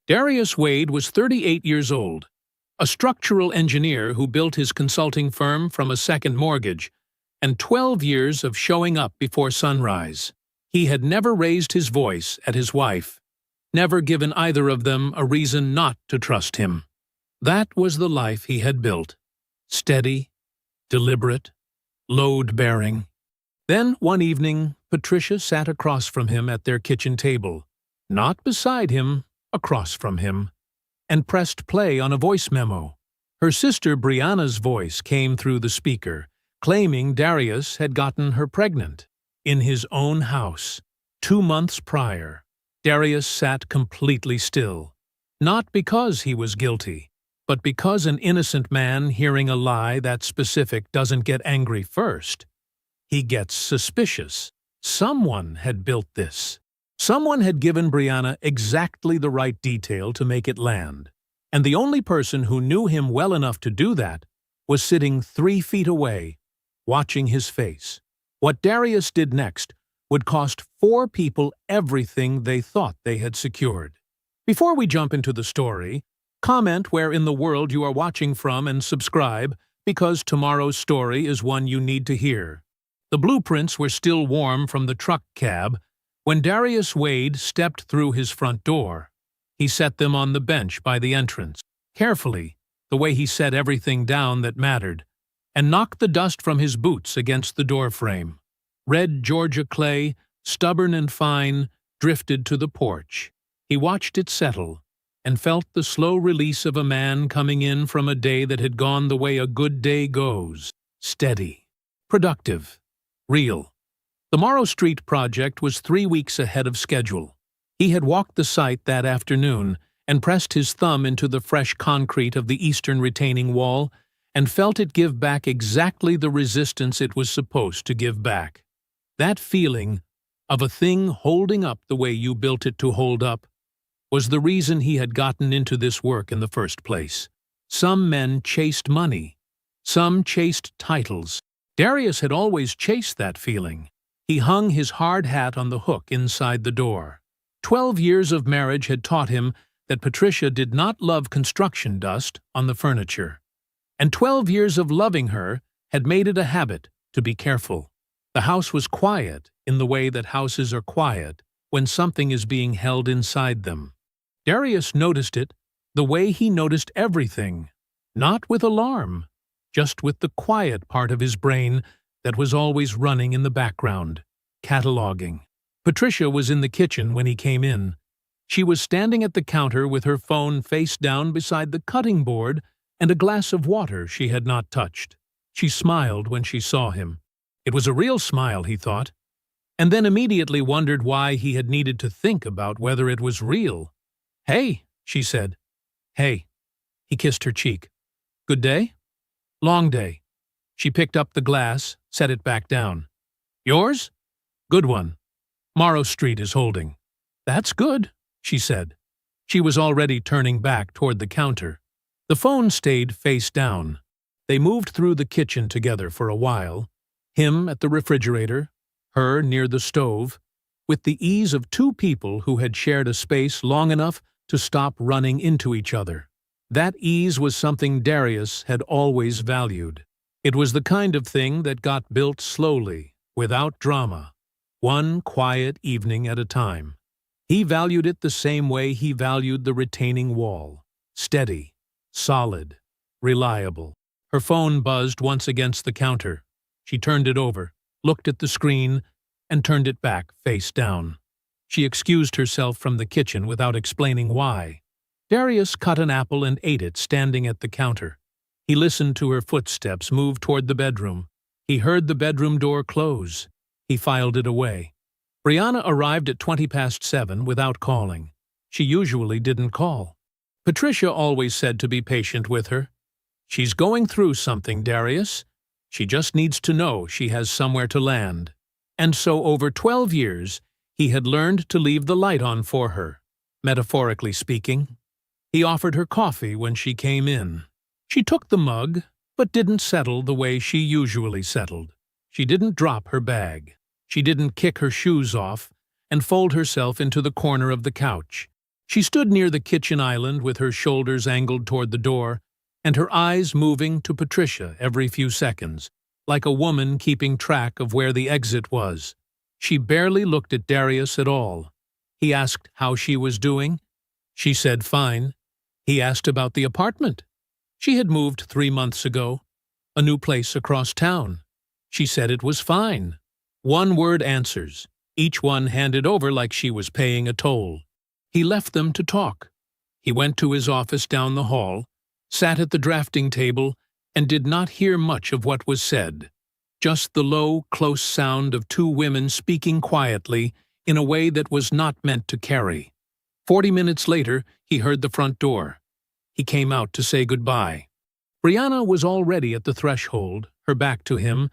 Darius Wade was 38 years old, a structural engineer who built his consulting firm from a second mortgage, and 12 years of showing up before sunrise. He had never raised his voice at his wife, never given either of them a reason not to trust him. That was the life he had built. Steady, deliberate, load-bearing. Then, one evening, Patricia sat across from him at their kitchen table, not beside him, across from him, and pressed play on a voice memo. Her sister Brianna's voice came through the speaker, claiming Darius had gotten her pregnant. In his own house, 2 months prior, Darius sat completely still, not because he was guilty, but because an innocent man hearing a lie that specific doesn't get angry first. He gets suspicious. Someone had built this. Someone had given Brianna exactly the right detail to make it land, and the only person who knew him well enough to do that was sitting 3 feet away, watching his face. What Darius did next would cost 4 people everything they thought they had secured. Before we jump into the story, comment where in the world you are watching from and subscribe, because tomorrow's story is one you need to hear. The blueprints were still warm from the truck cab when Darius Wade stepped through his front door. He set them on the bench by the entrance, carefully, the way he set everything down that mattered, and knocked the dust from his boots against the doorframe. Red Georgia clay, stubborn and fine, drifted to the porch. He watched it settle, and felt the slow release of a man coming in from a day that had gone the way a good day goes. Steady, productive, real. The Morrow Street project was 3 weeks ahead of schedule. He had walked the site that afternoon and pressed his thumb into the fresh concrete of the eastern retaining wall and felt it give back exactly the resistance it was supposed to give back. That feeling of a thing holding up the way you built it to hold up was the reason he had gotten into this work in the first place. Some men chased money. Some chased titles. Darius had always chased that feeling. He hung his hard hat on the hook inside the door. 12 years of marriage had taught him that Patricia did not love construction dust on the furniture. And 12 years of loving her had made it a habit to be careful. The house was quiet in the way that houses are quiet when something is being held inside them. Darius noticed it the way he noticed everything, not with alarm, just with the quiet part of his brain that was always running in the background, cataloging. Patricia was in the kitchen when he came in. She was standing at the counter with her phone face down beside the cutting board and a glass of water she had not touched. She smiled when she saw him. It was a real smile, he thought, and then immediately wondered why he had needed to think about whether it was real. "Hey," she said. "Hey." He kissed her cheek. "Good day?" "Long day." She picked up the glass, set it back down. "Yours?" "Good one. Morrow Street is holding." "That's good," she said. She was already turning back toward the counter. The phone stayed face down. They moved through the kitchen together for a while, him at the refrigerator, her near the stove, with the ease of 2 people who had shared a space long enough to stop running into each other. That ease was something Darius had always valued. It was the kind of thing that got built slowly, without drama, one quiet evening at a time. He valued it the same way he valued the retaining wall. Steady, solid, reliable. Her phone buzzed once against the counter. She turned it over, looked at the screen, and turned it back face down. She excused herself from the kitchen without explaining why. Darius cut an apple and ate it standing at the counter. He listened to her footsteps move toward the bedroom. He heard the bedroom door close. He filed it away. Brianna arrived at 7:20 without calling. She usually didn't call. Patricia always said to be patient with her. "She's going through something, Darius. She just needs to know she has somewhere to land." And so over 12 years, he had learned to leave the light on for her, metaphorically speaking. He offered her coffee when she came in. She took the mug, but didn't settle the way she usually settled. She didn't drop her bag. She didn't kick her shoes off and fold herself into the corner of the couch. She stood near the kitchen island with her shoulders angled toward the door, and her eyes moving to Patricia every few seconds, like a woman keeping track of where the exit was. She barely looked at Darius at all. He asked how she was doing. She said fine. He asked about the apartment. She had moved 3 months ago, a new place across town. She said it was fine. One-word answers, each one handed over like she was paying a toll. He left them to talk. He went to his office down the hall, sat at the drafting table, and did not hear much of what was said. Just the low, close sound of two women speaking quietly in a way that was not meant to carry. 40 minutes later, he heard the front door. He came out to say goodbye. Brianna was already at the threshold, her back to him,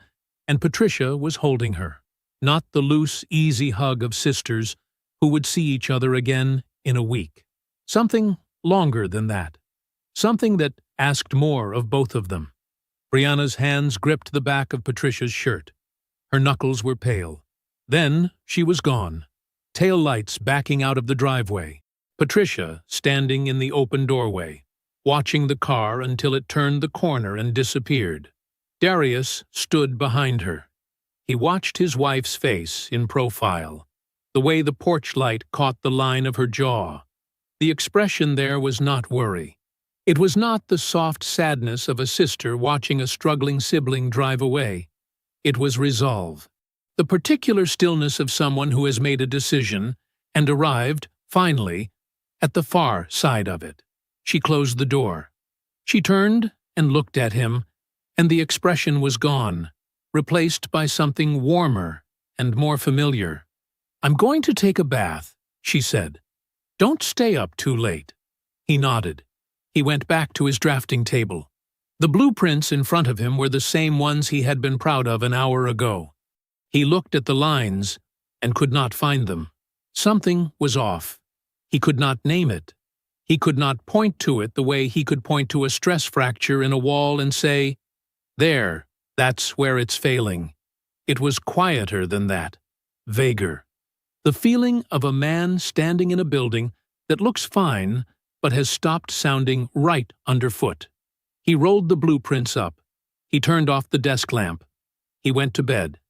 and Patricia was holding her. Not the loose, easy hug of sisters who would see each other again in a week. Something longer than that. Something that asked more of both of them. Brianna's hands gripped the back of Patricia's shirt. Her knuckles were pale. Then she was gone. Tail lights backing out of the driveway. Patricia standing in the open doorway, watching the car until it turned the corner and disappeared. Darius stood behind her. He watched his wife's face in profile, the way the porch light caught the line of her jaw. The expression there was not worry. It was not the soft sadness of a sister watching a struggling sibling drive away. It was resolve. The particular stillness of someone who has made a decision and arrived, finally, at the far side of it. She closed the door. She turned and looked at him, and the expression was gone, replaced by something warmer and more familiar. "I'm going to take a bath," she said. "Don't stay up too late." He nodded. He went back to his drafting table. The blueprints in front of him were the same ones he had been proud of an hour ago. He looked at the lines and could not find them. Something was off. He could not name it. He could not point to it the way he could point to a stress fracture in a wall and say, "There, that's where it's failing." It was quieter than that, vaguer. The feeling of a man standing in a building that looks fine but has stopped sounding right underfoot. He rolled the blueprints up. He turned off the desk lamp. He went to bed.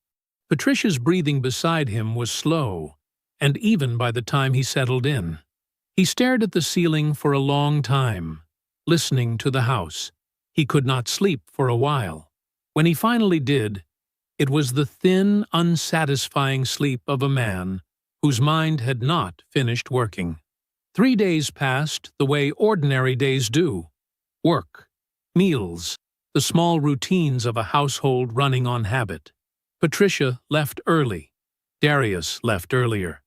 Patricia's breathing beside him was slow, and even by the time he settled in. He stared at the ceiling for a long time, listening to the house. He could not sleep for a while. When he finally did, it was the thin, unsatisfying sleep of a man whose mind had not finished working. 3 days passed the way ordinary days do. Work, meals, the small routines of a household running on habit. Patricia left early. Darius left earlier.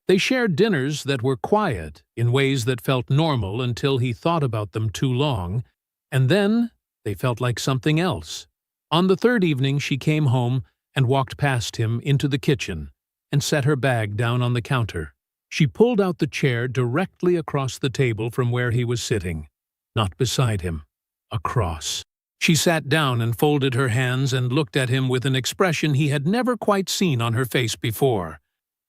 They shared dinners that were quiet in ways that felt normal until he thought about them too long, and then they felt like something else. On the third evening she came home and walked past him into the kitchen and set her bag down on the counter. She pulled out the chair directly across the table from where he was sitting, not beside him, across. She sat down and folded her hands and looked at him with an expression he had never quite seen on her face before.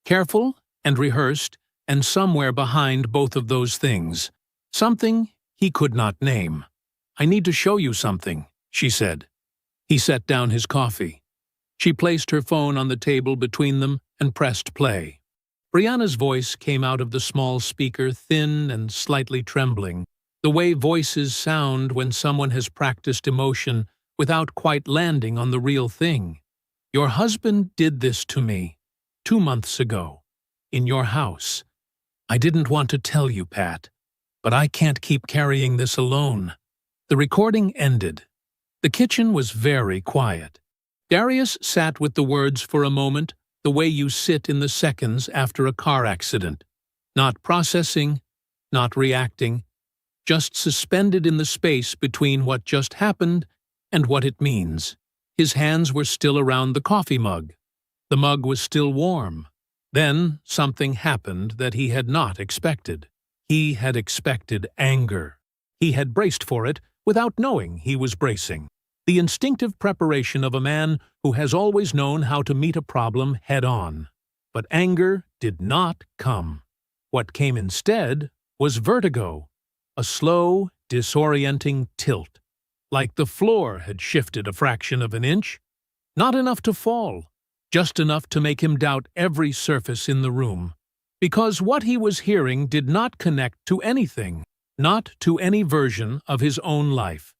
Careful and rehearsed, and somewhere behind both of those things, something he could not name. "I need to show you something," she said. He set down his coffee. She placed her phone on the table between them and pressed play. Brianna's voice came out of the small speaker, thin and slightly trembling, the way voices sound when someone has practiced emotion without quite landing on the real thing. "Your husband did this to me 2 months ago, in your house. I didn't want to tell you, Pat, but I can't keep carrying this alone." The recording ended. The kitchen was very quiet. Darius sat with the words for a moment, the way you sit in the seconds after a car accident, not processing, not reacting, just suspended in the space between what just happened and what it means. His hands were still around the coffee mug. The mug was still warm. Then something happened that he had not expected. He had expected anger. He had braced for it without knowing he was bracing. The instinctive preparation of a man who has always known how to meet a problem head-on. But anger did not come. What came instead was vertigo, a slow, disorienting tilt, like the floor had shifted a fraction of an inch. Not enough to fall, just enough to make him doubt every surface in the room. Because what he was hearing did not connect to anything, not to any version of his own life.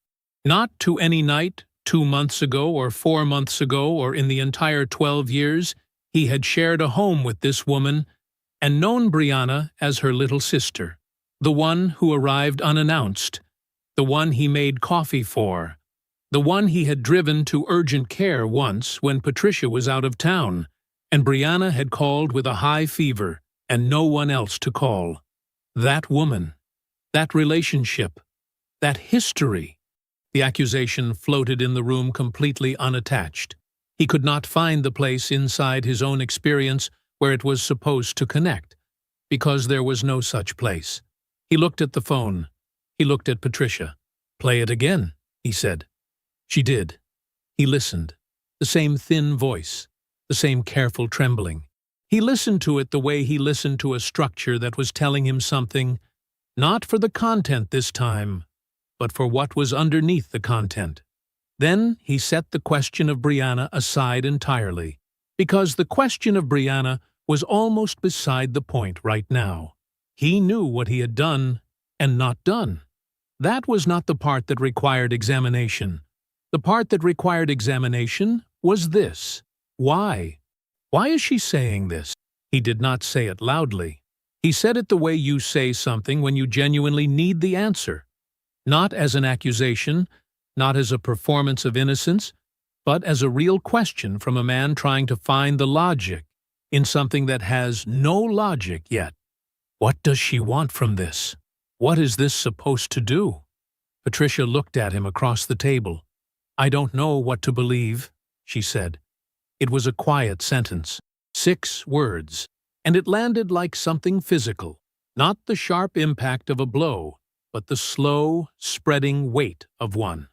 Not to any night 2 months ago or 4 months ago or in the entire 12 years he had shared a home with this woman and known Brianna as her little sister, the one who arrived unannounced, the one he made coffee for, the one he had driven to urgent care once when Patricia was out of town, and Brianna had called with a high fever and no one else to call. That woman, that relationship, that history. The accusation floated in the room completely unattached. He could not find the place inside his own experience where it was supposed to connect, because there was no such place. He looked at the phone. He looked at Patricia. "Play it again," he said. She did. He listened. The same thin voice, the same careful trembling. He listened to it the way he listened to a structure that was telling him something, not for the content this time, but for what was underneath the content. Then he set the question of Brianna aside entirely, because the question of Brianna was almost beside the point right now. He knew what he had done and not done. That was not the part that required examination. The part that required examination was this. Why? Why is she saying this? He did not say it loudly. He said it the way you say something when you genuinely need the answer. Not as an accusation, not as a performance of innocence, but as a real question from a man trying to find the logic in something that has no logic yet. What does she want from this? What is this supposed to do? Patricia looked at him across the table. "I don't know what to believe," she said. It was a quiet sentence, 6 words, and it landed like something physical, not the sharp impact of a blow, but the slow, spreading weight of one.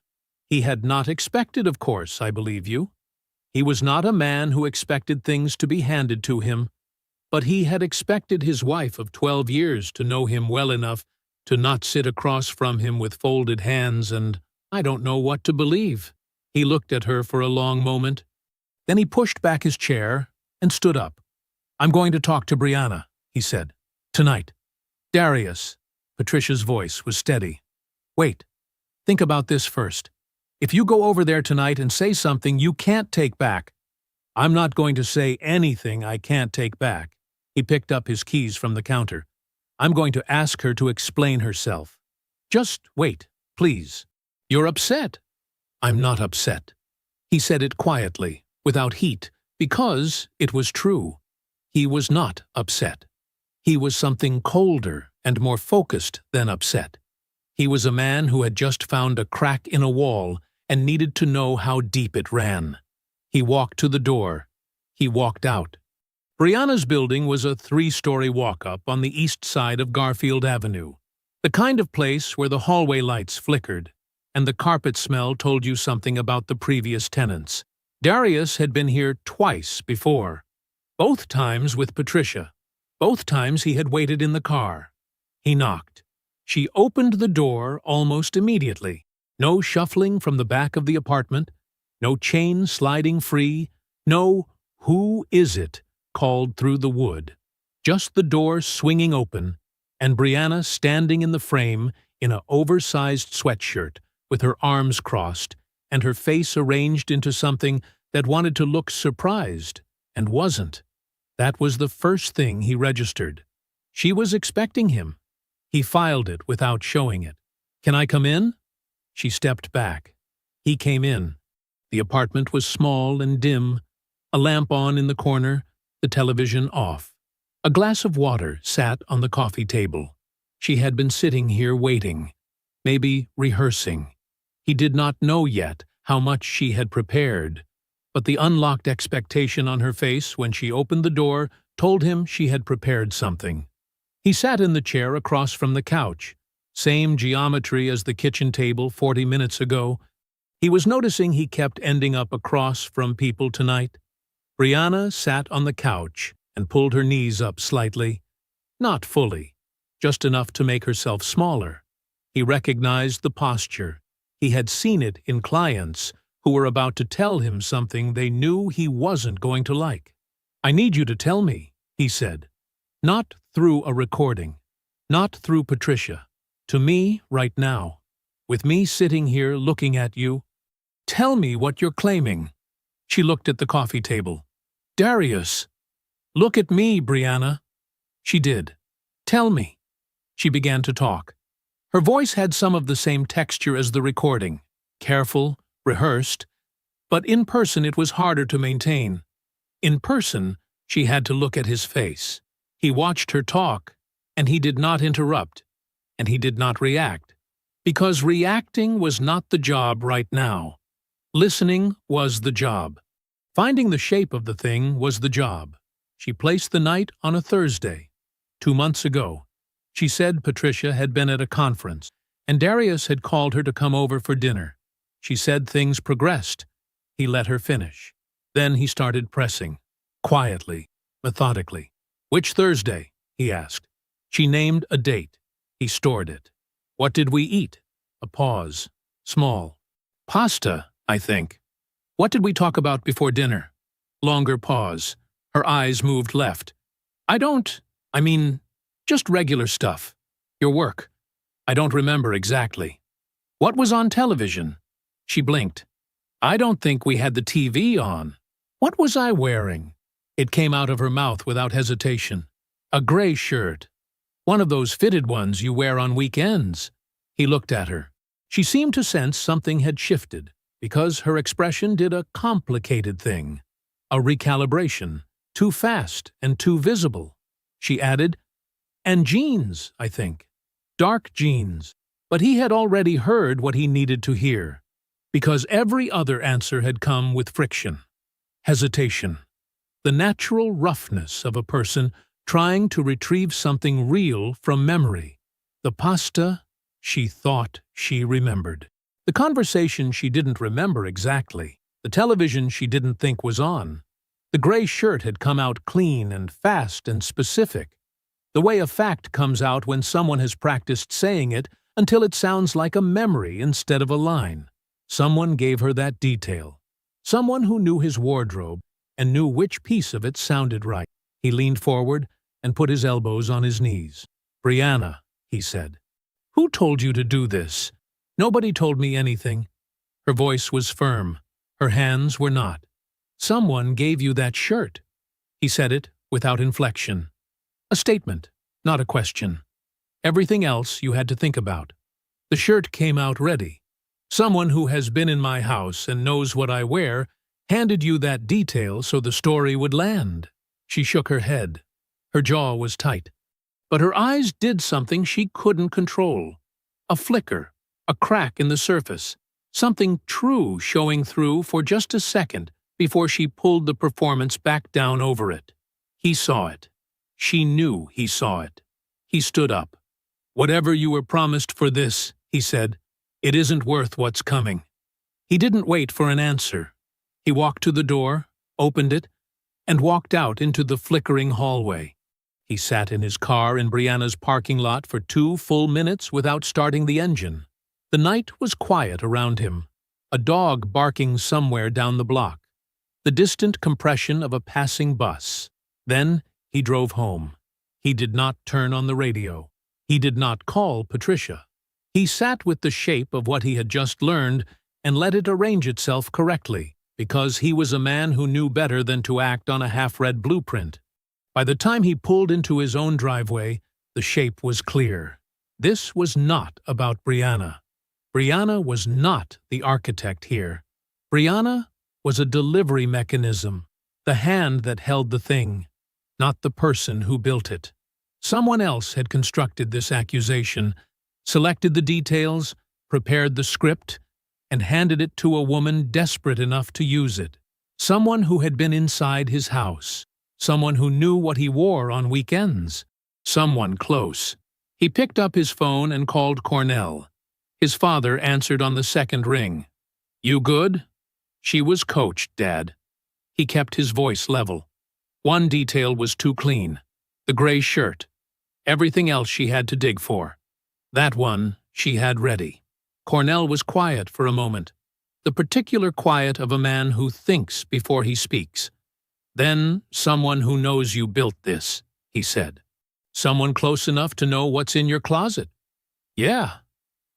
He had not expected, of course, I believe you. He was not a man who expected things to be handed to him, but he had expected his wife of 12 years to know him well enough to not sit across from him with folded hands and, "I don't know what to believe." He looked at her for a long moment. Then he pushed back his chair and stood up. "I'm going to talk to Brianna," he said. "Tonight." "Darius." Patricia's voice was steady. "Wait. Think about this first. If you go over there tonight and say something you can't take back, I'm not going to say anything I can't take back." He picked up his keys from the counter. "I'm going to ask her to explain herself. Just wait, please." "You're upset." "I'm not upset." He said it quietly, without heat, because it was true. He was not upset. He was something colder and more focused than upset. He was a man who had just found a crack in a wall and needed to know how deep it ran. He walked to the door. He walked out. Brianna's building was a 3-story walk-up on the east side of Garfield Avenue, the kind of place where the hallway lights flickered, and the carpet smell told you something about the previous tenants. Darius had been here twice before, both times with Patricia. Both times he had waited in the car. He knocked. She opened the door almost immediately. No shuffling from the back of the apartment, no chain sliding free, no "Who is it?" called through the wood. Just the door swinging open, and Brianna standing in the frame in an oversized sweatshirt, with her arms crossed, and her face arranged into something that wanted to look surprised, and wasn't. That was the first thing he registered. She was expecting him. He filed it without showing it. "Can I come in?" She stepped back. He came in. The apartment was small and dim, a lamp on in the corner, the television off. A glass of water sat on the coffee table. She had been sitting here waiting, maybe rehearsing. He did not know yet how much she had prepared, but the unlocked expectation on her face when she opened the door told him she had prepared something. He sat in the chair across from the couch, same geometry as the kitchen table 40 minutes ago. He was noticing he kept ending up across from people tonight. Brianna sat on the couch and pulled her knees up slightly. Not fully. just enough to make herself smaller. He recognized the posture. He had seen it in clients who were about to tell him something they knew he wasn't going to like. "I need you to tell me," he said. "Not through a recording. Not through Patricia. To me right now. With me sitting here looking at you. Tell me what you're claiming." She looked at the coffee table. "Darius." "Look at me, Brianna." She did. "Tell me." She began to talk. Her voice had some of the same texture as the recording. Careful, rehearsed. But in person it was harder to maintain. In person, she had to look at his face. He watched her talk, and he did not interrupt, and he did not react. Because reacting was not the job right now. Listening was the job. Finding the shape of the thing was the job. She placed the night on a Thursday. 2 months ago, she said Patricia had been at a conference, and Darius had called her to come over for dinner. She said things progressed. He let her finish. Then he started pressing. Quietly, methodically. "Which Thursday?" he asked. She named a date. He stored it. "What did we eat?" A pause. Small. "Pasta, I think." "What did we talk about before dinner?" Longer pause. Her eyes moved left. I mean, just regular stuff. Your work. I don't remember exactly." "What was on television?" She blinked. "I don't think we had the TV on." "What was I wearing?" It came out of her mouth without hesitation. "A gray shirt. One of those fitted ones you wear on weekends." He looked at her. She seemed to sense something had shifted, because her expression did a complicated thing. A recalibration. Too fast and too visible. She added, "And jeans, I think. Dark jeans." But he had already heard what he needed to hear, because every other answer had come with friction. Hesitation. The natural roughness of a person trying to retrieve something real from memory. The pasta she thought she remembered. The conversation she didn't remember exactly. The television she didn't think was on. The gray shirt had come out clean and fast and specific. The way a fact comes out when someone has practiced saying it until it sounds like a memory instead of a line. Someone gave her that detail. Someone who knew his wardrobe and knew which piece of it sounded right. He leaned forward and put his elbows on his knees. "Brianna," he said. "Who told you to do this?" "Nobody told me anything." Her voice was firm. Her hands were not. "Someone gave you that shirt." He said it without inflection. A statement, not a question. Everything else you had to think about. The shirt came out ready. Someone who has been in my house and knows what I wear handed you that detail so the story would land. She shook her head. Her jaw was tight. But her eyes did something she couldn't control. A flicker, a crack in the surface, something true showing through for just a second before she pulled the performance back down over it. He saw it. She knew he saw it. He stood up. "Whatever you were promised for this," he said, "it isn't worth what's coming." He didn't wait for an answer. He walked to the door, opened it, and walked out into the flickering hallway. He sat in his car in Brianna's parking lot for 2 full minutes without starting the engine. The night was quiet around him. A dog barking somewhere down the block. The distant compression of a passing bus. Then he drove home. He did not turn on the radio. He did not call Patricia. He sat with the shape of what he had just learned and let it arrange itself correctly, because he was a man who knew better than to act on a half-read blueprint. By the time he pulled into his own driveway, the shape was clear. This was not about Brianna. Brianna was not the architect here. Brianna was a delivery mechanism, the hand that held the thing, not the person who built it. Someone else had constructed this accusation, selected the details, prepared the script, and handed it to a woman desperate enough to use it. Someone who had been inside his house. Someone who knew what he wore on weekends. Someone close. He picked up his phone and called Cornell. His father answered on the second ring. "You good?" "She was coached, Dad." He kept his voice level. One detail was too clean. The gray shirt. Everything else she had to dig for. That one she had ready. Cornell was quiet for a moment, the particular quiet of a man who thinks before he speaks. Then, someone who knows you built this, he said. Someone close enough to know what's in your closet. Yeah.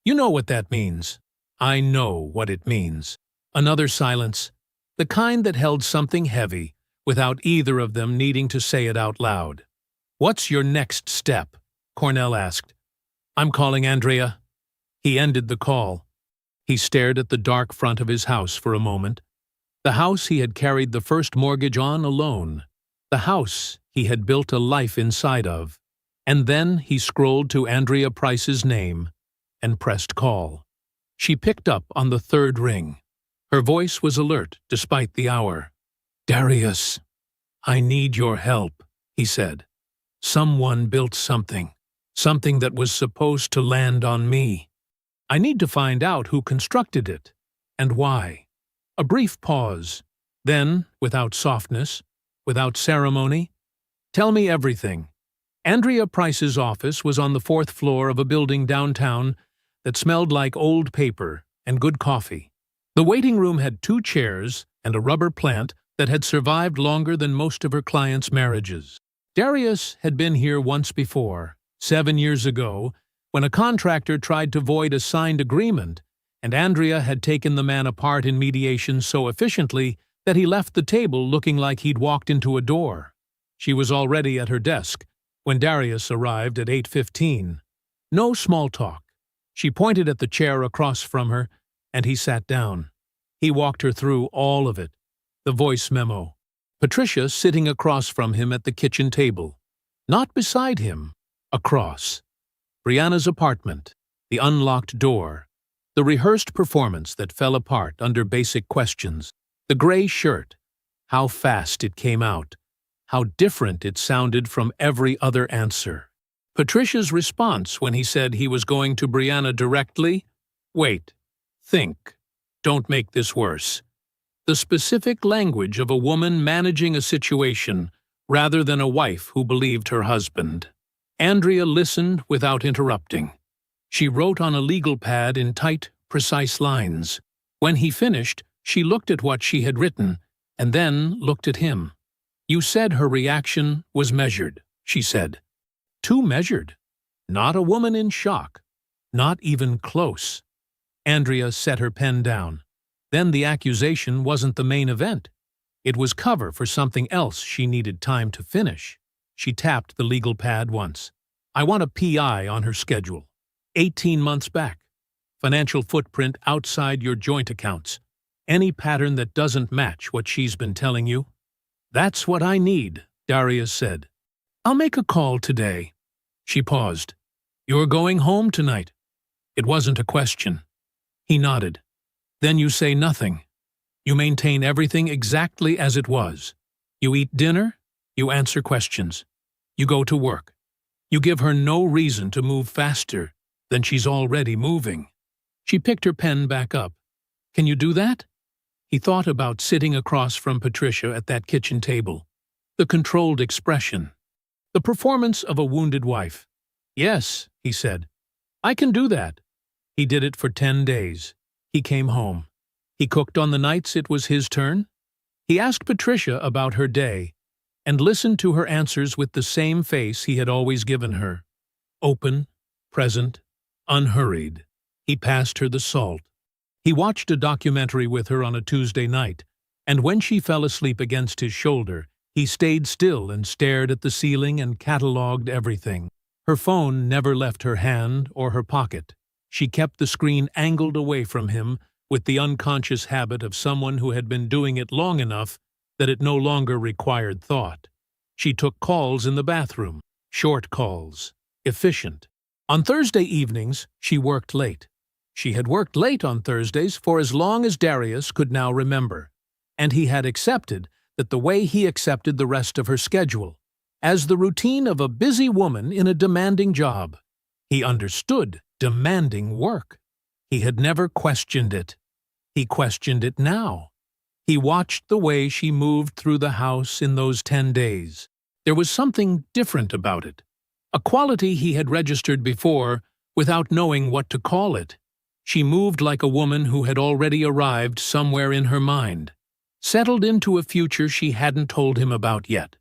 You know what that means. I know what it means. Another silence, the kind that held something heavy, without either of them needing to say it out loud. What's your next step? Cornell asked. I'm calling Andrea. He ended the call. He stared at the dark front of his house for a moment. The house he had carried the first mortgage on alone. The house he had built a life inside of. And then he scrolled to Andrea Price's name and pressed call. She picked up on the third ring. Her voice was alert despite the hour. Darius, I need your help, he said. Someone built something that was supposed to land on me. I need to find out who constructed it and why. A brief pause. Then, without softness, without ceremony, tell me everything. Andrea Price's office was on the fourth floor of a building downtown that smelled like old paper and good coffee. The waiting room had 2 chairs and a rubber plant that had survived longer than most of her clients' marriages. Darius had been here once before, 7 years ago, when a contractor tried to void a signed agreement, and Andrea had taken the man apart in mediation so efficiently that he left the table looking like he'd walked into a door. She was already at her desk when Darius arrived at 8:15. No small talk. She pointed at the chair across from her, and he sat down. He walked her through all of it. The voice memo. Patricia sitting across from him at the kitchen table. Not beside him. Across. Brianna's apartment. The unlocked door. The rehearsed performance that fell apart under basic questions. The gray shirt. How fast it came out. How different it sounded from every other answer. Patricia's response when he said he was going to Brianna directly? Wait. Think. Don't make this worse. The specific language of a woman managing a situation rather than a wife who believed her husband. Andrea listened without interrupting. She wrote on a legal pad in tight, precise lines. When he finished, she looked at what she had written and then looked at him. You said her reaction was measured, she said. Too measured. Not a woman in shock. Not even close. Andrea set her pen down. Then the accusation wasn't the main event. It was cover for something else she needed time to finish. She tapped the legal pad once. I want a PI on her schedule. 18 months back. Financial footprint outside your joint accounts. Any pattern that doesn't match what she's been telling you. That's what I need, Darius said. I'll make a call today. She paused. You're going home tonight. It wasn't a question. He nodded. Then you say nothing. You maintain everything exactly as it was. You eat dinner, you answer questions. You go to work. You give her no reason to move faster than she's already moving. She picked her pen back up. Can you do that? He thought about sitting across from Patricia at that kitchen table. The controlled expression. The performance of a wounded wife. Yes, he said. I can do that. He did it for 10 days. He came home. He cooked on the nights it was his turn. He asked Patricia about her day and listened to her answers with the same face he had always given her. Open, present, unhurried. He passed her the salt. He watched a documentary with her on a Tuesday night, and when she fell asleep against his shoulder, he stayed still and stared at the ceiling and catalogued everything. Her phone never left her hand or her pocket. She kept the screen angled away from him with the unconscious habit of someone who had been doing it long enough that it no longer required thought. She took calls in the bathroom, short calls, efficient. On Thursday evenings, she worked late. She had worked late on Thursdays for as long as Darius could now remember, and he had accepted that the way he accepted the rest of her schedule, as the routine of a busy woman in a demanding job. He understood demanding work. He had never questioned it. He questioned it now. He watched the way she moved through the house in those 10 days. There was something different about it. a quality he had registered before without knowing what to call it. She moved like a woman who had already arrived somewhere in her mind, settled into a future she hadn't told him about yet.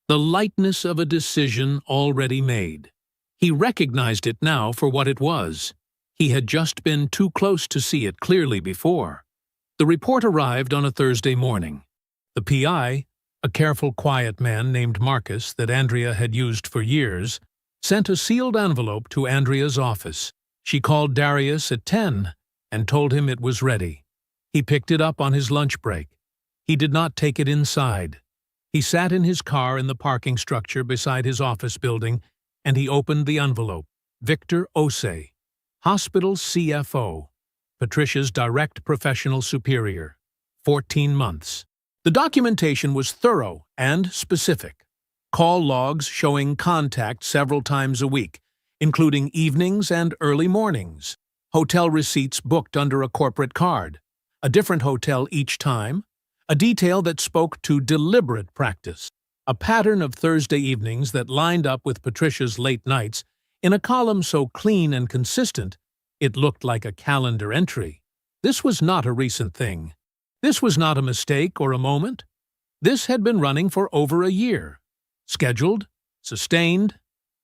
The lightness of a decision already made. He recognized it now for what it was. He had just been too close to see it clearly before. The report arrived on a Thursday morning. The PI, a careful, quiet man named Marcus that Andrea had used for years, sent a sealed envelope to Andrea's office. She called Darius at 10 and told him it was ready. He picked it up on his lunch break. He did not take it inside. He sat in his car in the parking structure beside his office building, and he opened the envelope. Victor Ose, hospital CFO, Patricia's direct professional superior, 14 months. The documentation was thorough and specific. Call logs showing contact several times a week, including evenings and early mornings. Hotel receipts booked under a corporate card. A different hotel each time. A detail that spoke to deliberate practice. A pattern of Thursday evenings that lined up with Patricia's late nights in a column so clean and consistent it looked like a calendar entry. This was not a recent thing. This was not a mistake or a moment. This had been running for over a year. Scheduled, sustained,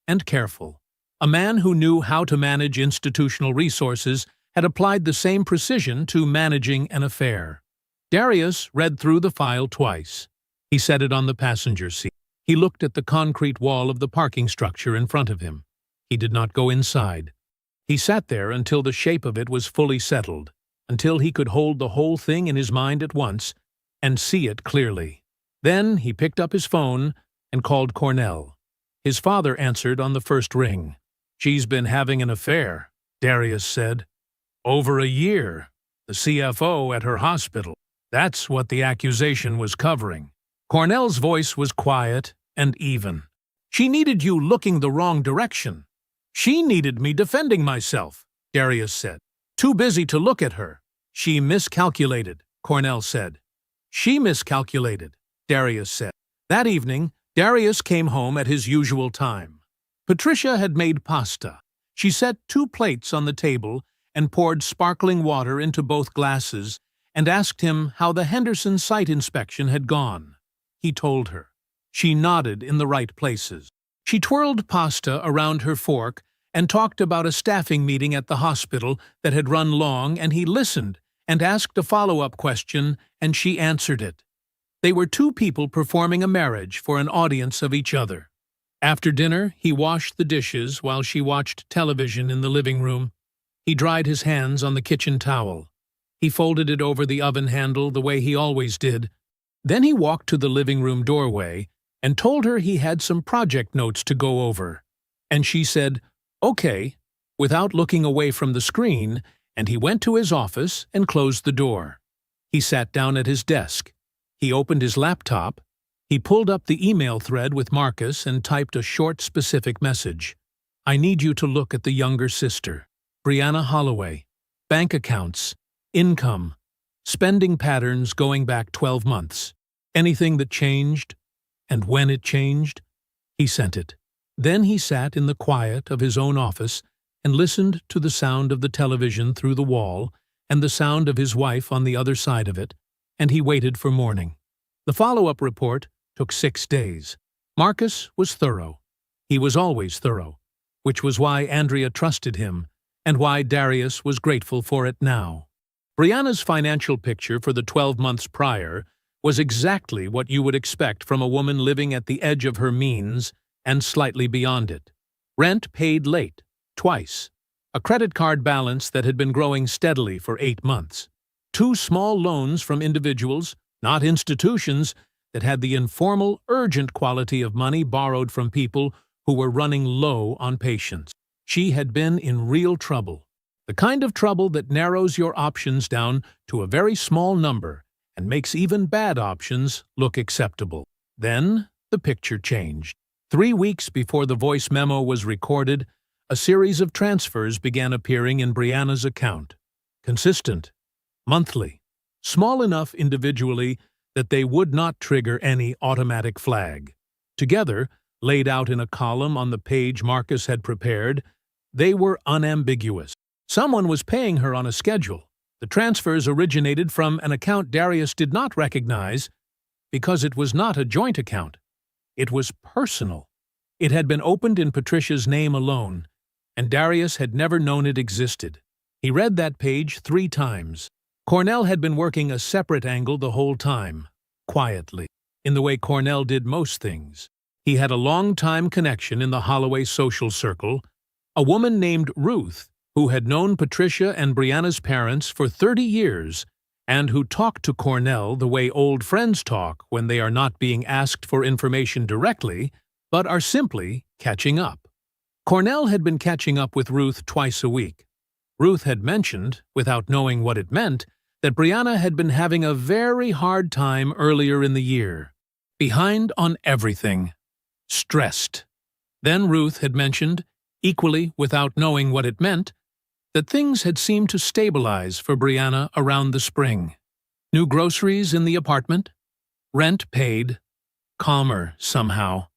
and careful. A man who knew how to manage institutional resources had applied the same precision to managing an affair. Darius read through the file twice. He set it on the passenger seat. He looked at the concrete wall of the parking structure in front of him. He did not go inside. He sat there until the shape of it was fully settled, until he could hold the whole thing in his mind at once and see it clearly. Then he picked up his phone and called Cornell. His father answered on the first ring. "She's been having an affair," Darius said. "Over a year. The CFO at her hospital. That's what the accusation was covering." Cornell's voice was quiet and even. "She needed you looking the wrong direction. She needed me defending myself," Darius said. "Too busy to look at her." "She miscalculated," Cornell said. "She miscalculated," Darius said. That evening, Darius came home at his usual time. Patricia had made pasta. She set 2 plates on the table and poured sparkling water into both glasses and asked him how the Henderson site inspection had gone. He told her. She nodded in the right places. She twirled pasta around her fork and talked about a staffing meeting at the hospital that had run long, and he listened and asked a follow-up question, and she answered it. They were 2 people performing a marriage for an audience of each other. After dinner, he washed the dishes while she watched television in the living room. He dried his hands on the kitchen towel. He folded it over the oven handle the way he always did. Then he walked to the living room doorway and told her he had some project notes to go over. And she said, "Okay," without looking away from the screen, and he went to his office and closed the door. He sat down at his desk. He opened his laptop. He pulled up the email thread with Marcus and typed a short, specific message. "I need you to look at the younger sister, Brianna Holloway. Bank accounts, income, spending patterns going back 12 months. Anything that changed, and when it changed." He sent it. Then he sat in the quiet of his own office and listened to the sound of the television through the wall and the sound of his wife on the other side of it, and he waited for morning. The follow-up report took 6 days. Marcus was thorough. He was always thorough, which was why Andrea trusted him and why Darius was grateful for it now. Brianna's financial picture for the 12 months prior was exactly what you would expect from a woman living at the edge of her means and slightly beyond it. Rent paid late, twice. A credit card balance that had been growing steadily for 8 months. 2 small loans from individuals, not institutions, that had the informal, urgent quality of money borrowed from people who were running low on patience. She had been in real trouble. The kind of trouble that narrows your options down to a very small number and makes even bad options look acceptable. Then the picture changed. 3 weeks before the voice memo was recorded, a series of transfers began appearing in Brianna's account. Consistent, monthly, small enough individually that they would not trigger any automatic flag. Together, laid out in a column on the page Marcus had prepared. They were unambiguous. Someone was paying her on a schedule. The transfers originated from an account Darius did not recognize because it was not a joint account. It was personal. It had been opened in Patricia's name alone, and Darius had never known it existed. He read that page 3 times. Cornell had been working a separate angle the whole time, quietly, in the way Cornell did most things. He had a long-time connection in the Holloway social circle, a woman named Ruth, who had known Patricia and Brianna's parents for 30 years, and who talked to Cornell the way old friends talk when they are not being asked for information directly, but are simply catching up. Cornell had been catching up with Ruth twice a week. Ruth had mentioned, without knowing what it meant, that Brianna had been having a very hard time earlier in the year. Behind on everything. Stressed. Then Ruth had mentioned, equally without knowing what it meant, that things had seemed to stabilize for Brianna around the spring. New groceries in the apartment, rent paid, calmer somehow.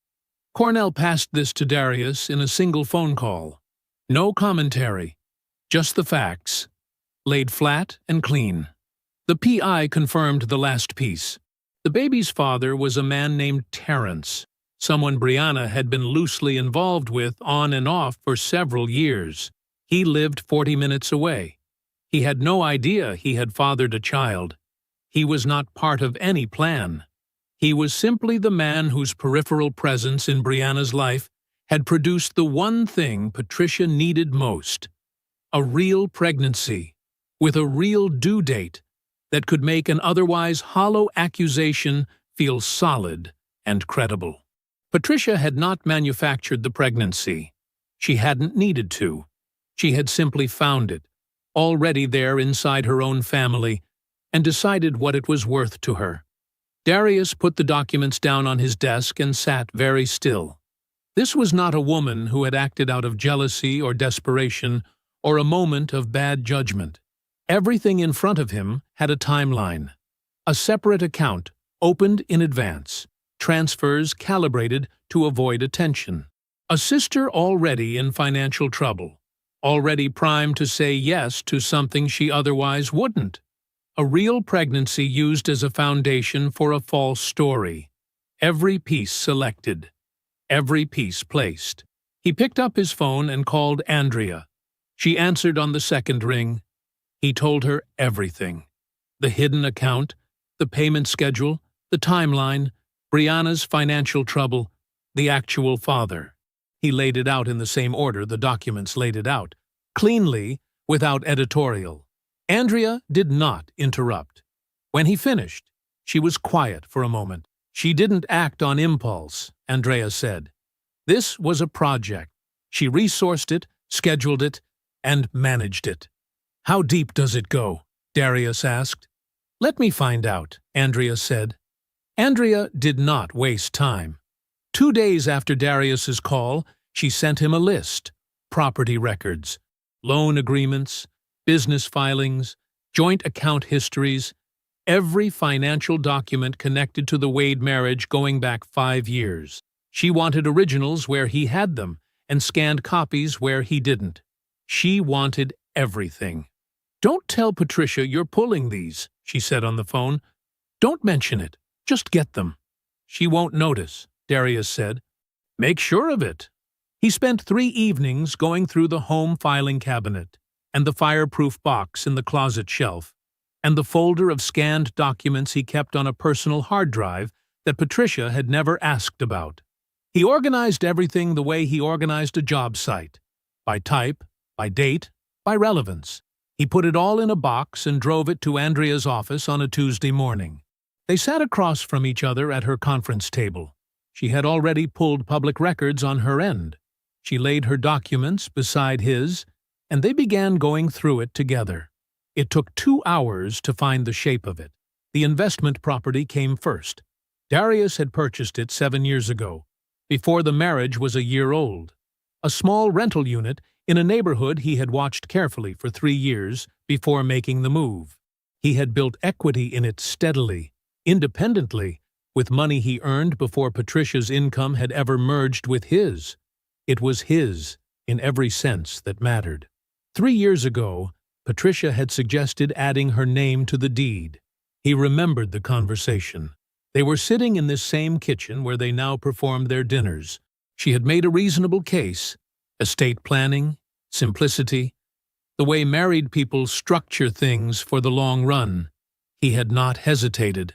Cornell passed this to Darius in a single phone call. No commentary, just the facts, laid flat and clean. The PI confirmed the last piece. The baby's father was a man named Terrence, someone Brianna had been loosely involved with on and off for several years. He lived 40 minutes away. He had no idea he had fathered a child. He was not part of any plan. He was simply the man whose peripheral presence in Brianna's life had produced the one thing Patricia needed most: a real pregnancy, with a real due date that could make an otherwise hollow accusation feel solid and credible. Patricia had not manufactured the pregnancy. She hadn't needed to. She had simply found it, already there inside her own family, and decided what it was worth to her. Darius put the documents down on his desk and sat very still. This was not a woman who had acted out of jealousy or desperation or a moment of bad judgment. Everything in front of him had a timeline. A separate account, opened in advance. Transfers calibrated to avoid attention. A sister already in financial trouble. Already primed to say yes to something she otherwise wouldn't. A real pregnancy used as a foundation for a false story. Every piece selected. Every piece placed. He picked up his phone and called Andrea. She answered on the second ring. He told her everything. The hidden account, the payment schedule, the timeline, Brianna's financial trouble, the actual father. He laid it out in the same order the documents laid it out, cleanly, without editorial. Andrea did not interrupt. When he finished, she was quiet for a moment. She didn't act on impulse, Andrea said. This was a project. She resourced it, scheduled it, and managed it. How deep does it go? Darius asked. Let me find out, Andrea said. Andrea did not waste time. 2 days after Darius's call, she sent him a list: property records, loan agreements, business filings, joint account histories, every financial document connected to the Wade marriage going back 5 years. She wanted originals where he had them and scanned copies where he didn't. She wanted everything. Don't tell Patricia you're pulling these, she said on the phone. Don't mention it. Just get them. She won't notice, Darius said. Make sure of it. He spent 3 evenings going through the home filing cabinet, and the fireproof box in the closet shelf, and the folder of scanned documents he kept on a personal hard drive that Patricia had never asked about. He organized everything the way he organized a job site, by type, by date, by relevance. He put it all in a box and drove it to Andrea's office on a Tuesday morning. They sat across from each other at her conference table. She had already pulled public records on her end. She laid her documents beside his, and they began going through it together. It took 2 hours to find the shape of it. The investment property came first. Darius had purchased it 7 years ago, before the marriage was a year old. A small rental unit in a neighborhood he had watched carefully for 3 years before making the move. He had built equity in it steadily, independently, with money he earned before Patricia's income had ever merged with his. It was his, in every sense that mattered. 3 years ago, Patricia had suggested adding her name to the deed. He remembered the conversation. They were sitting in this same kitchen where they now performed their dinners. She had made a reasonable case: estate planning, simplicity, the way married people structure things for the long run. He had not hesitated.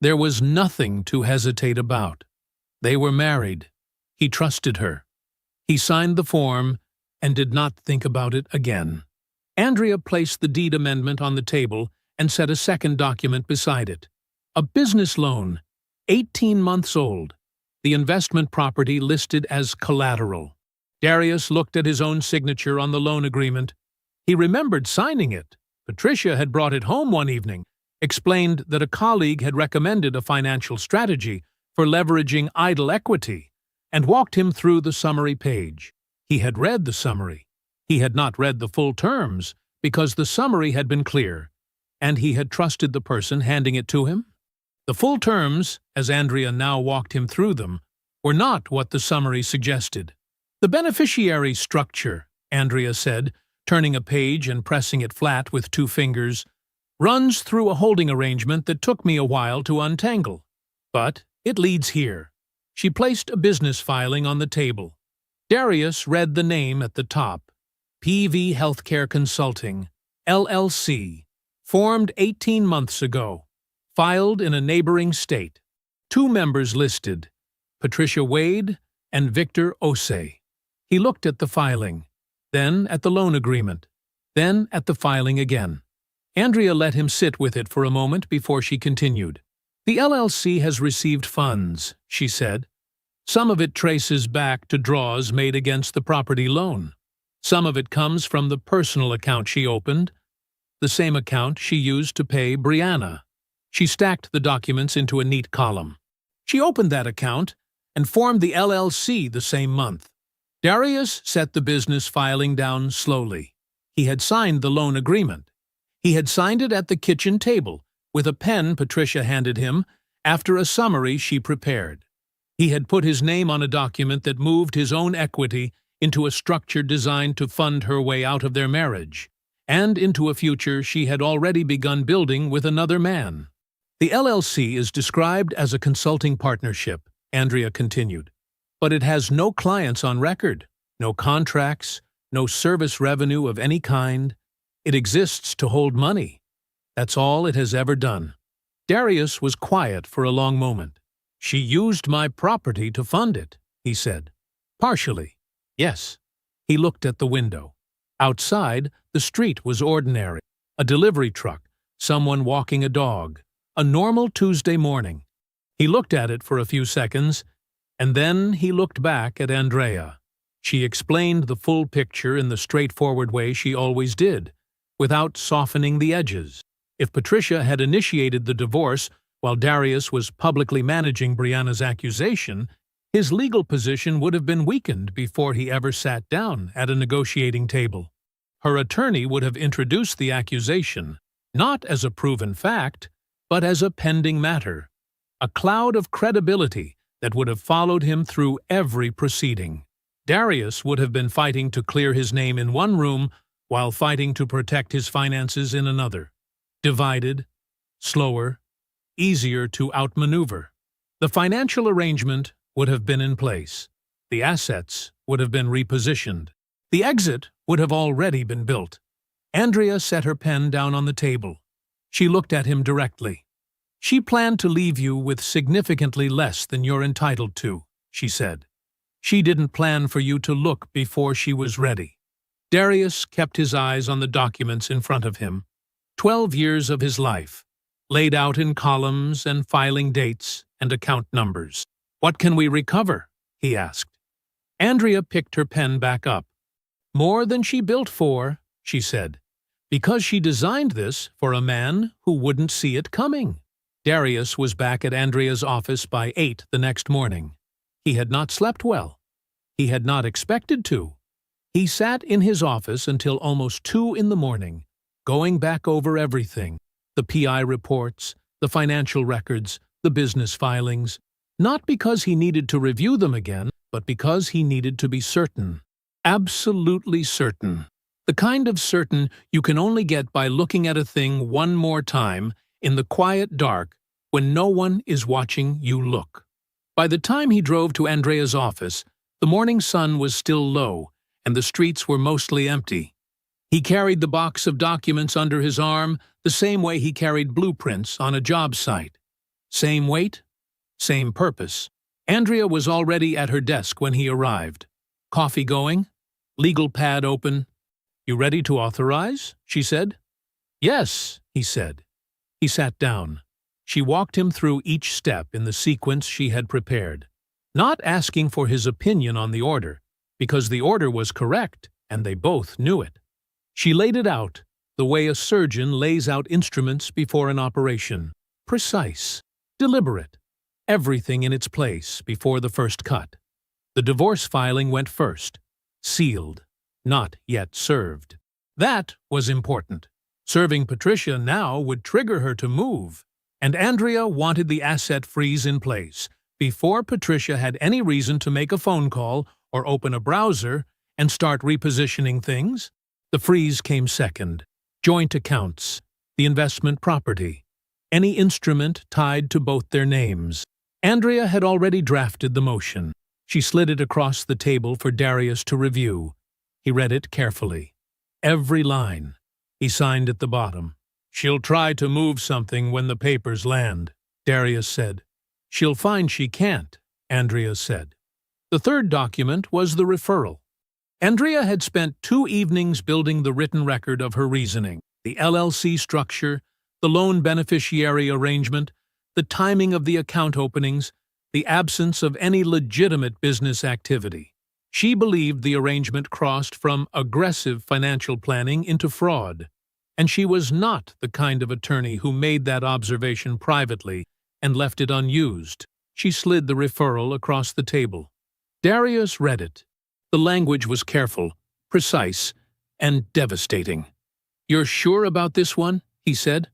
There was nothing to hesitate about. They were married. He trusted her. He signed the form and did not think about it again. Andrea placed the deed amendment on the table and set a second document beside it. A business loan, 18 months old. The investment property listed as collateral. Darius looked at his own signature on the loan agreement. He remembered signing it. Patricia had brought it home one evening, explained that a colleague had recommended a financial strategy for leveraging idle equity, and walked him through the summary page. He had read the summary. He had not read the full terms because the summary had been clear, and he had trusted the person handing it to him. The full terms, as Andrea now walked him through them, were not what the summary suggested. The beneficiary structure, Andrea said, turning a page and pressing it flat with 2 fingers, runs through a holding arrangement that took me a while to untangle. But it leads here. She placed a business filing on the table. Darius read the name at the top: PV Healthcare Consulting, LLC, formed 18 months ago, filed in a neighboring state. 2 members listed: Patricia Wade and Victor Osei. He looked at the filing, then at the loan agreement, then at the filing again. Andrea let him sit with it for a moment before she continued. The LLC has received funds, she said. Some of it traces back to draws made against the property loan. Some of it comes from the personal account she opened, the same account she used to pay Brianna. She stacked the documents into a neat column. She opened that account and formed the LLC the same month. Darius set the business filing down slowly. He had signed the loan agreement. He had signed it at the kitchen table, with a pen Patricia handed him after a summary she prepared. He had put his name on a document that moved his own equity into a structure designed to fund her way out of their marriage, and into a future she had already begun building with another man. The LLC is described as a consulting partnership, Andrea continued, but it has no clients on record, no contracts, no service revenue of any kind. It exists to hold money. That's all it has ever done. Darius was quiet for a long moment. She used my property to fund it, he said. Partially, yes. He looked at the window. Outside, the street was ordinary. A delivery truck, someone walking a dog. A normal Tuesday morning. He looked at it for a few seconds, and then he looked back at Andrea. She explained the full picture in the straightforward way she always did, without softening the edges. If Patricia had initiated the divorce while Darius was publicly managing Brianna's accusation, his legal position would have been weakened before he ever sat down at a negotiating table. Her attorney would have introduced the accusation, not as a proven fact, but as a pending matter, a cloud of credibility that would have followed him through every proceeding. Darius would have been fighting to clear his name in one room while fighting to protect his finances in another. Divided, slower, easier to outmaneuver. The financial arrangement would have been in place. The assets would have been repositioned. The exit would have already been built. Andrea set her pen down on the table. She looked at him directly. She planned to leave you with significantly less than you're entitled to, she said. She didn't plan for you to look before she was ready. Darius kept his eyes on the documents in front of him. 12 years of his life, laid out in columns and filing dates and account numbers. What can we recover? He asked. Andrea picked her pen back up. More than she built for, she said, because she designed this for a man who wouldn't see it coming. Darius was back at Andrea's office by 8 the next morning. He had not slept well. He had not expected to. He sat in his office until almost 2 in the morning, going back over everything: the PI reports, the financial records, the business filings, not because he needed to review them again, but because he needed to be certain. Absolutely certain. The kind of certain you can only get by looking at a thing one more time in the quiet dark when no one is watching you look. By the time he drove to Andrea's office, the morning sun was still low and the streets were mostly empty. He carried the box of documents under his arm the same way he carried blueprints on a job site. Same weight, same purpose. Andrea was already at her desk when he arrived. Coffee going? Legal pad open? "You ready to authorize?" she said. "Yes," he said. He sat down. She walked him through each step in the sequence she had prepared, not asking for his opinion on the order, because the order was correct and they both knew it. She laid it out, the way a surgeon lays out instruments before an operation. Precise, deliberate, everything in its place before the first cut. The divorce filing went first, sealed, not yet served. That was important. Serving Patricia now would trigger her to move, and Andrea wanted the asset freeze in place before Patricia had any reason to make a phone call or open a browser and start repositioning things. The freeze came second. Joint accounts, the investment property, any instrument tied to both their names. Andrea had already drafted the motion. She slid it across the table for Darius to review. He read it carefully. Every line. He signed at the bottom. "She'll try to move something when the papers land," Darius said. "She'll find she can't," Andrea said. The third document was the referral. Andrea had spent 2 evenings building the written record of her reasoning, the LLC structure, the loan beneficiary arrangement, the timing of the account openings, the absence of any legitimate business activity. She believed the arrangement crossed from aggressive financial planning into fraud, and she was not the kind of attorney who made that observation privately and left it unused. She slid the referral across the table. Darius read it. The language was careful, precise, and devastating. "You're sure about this one?" he said.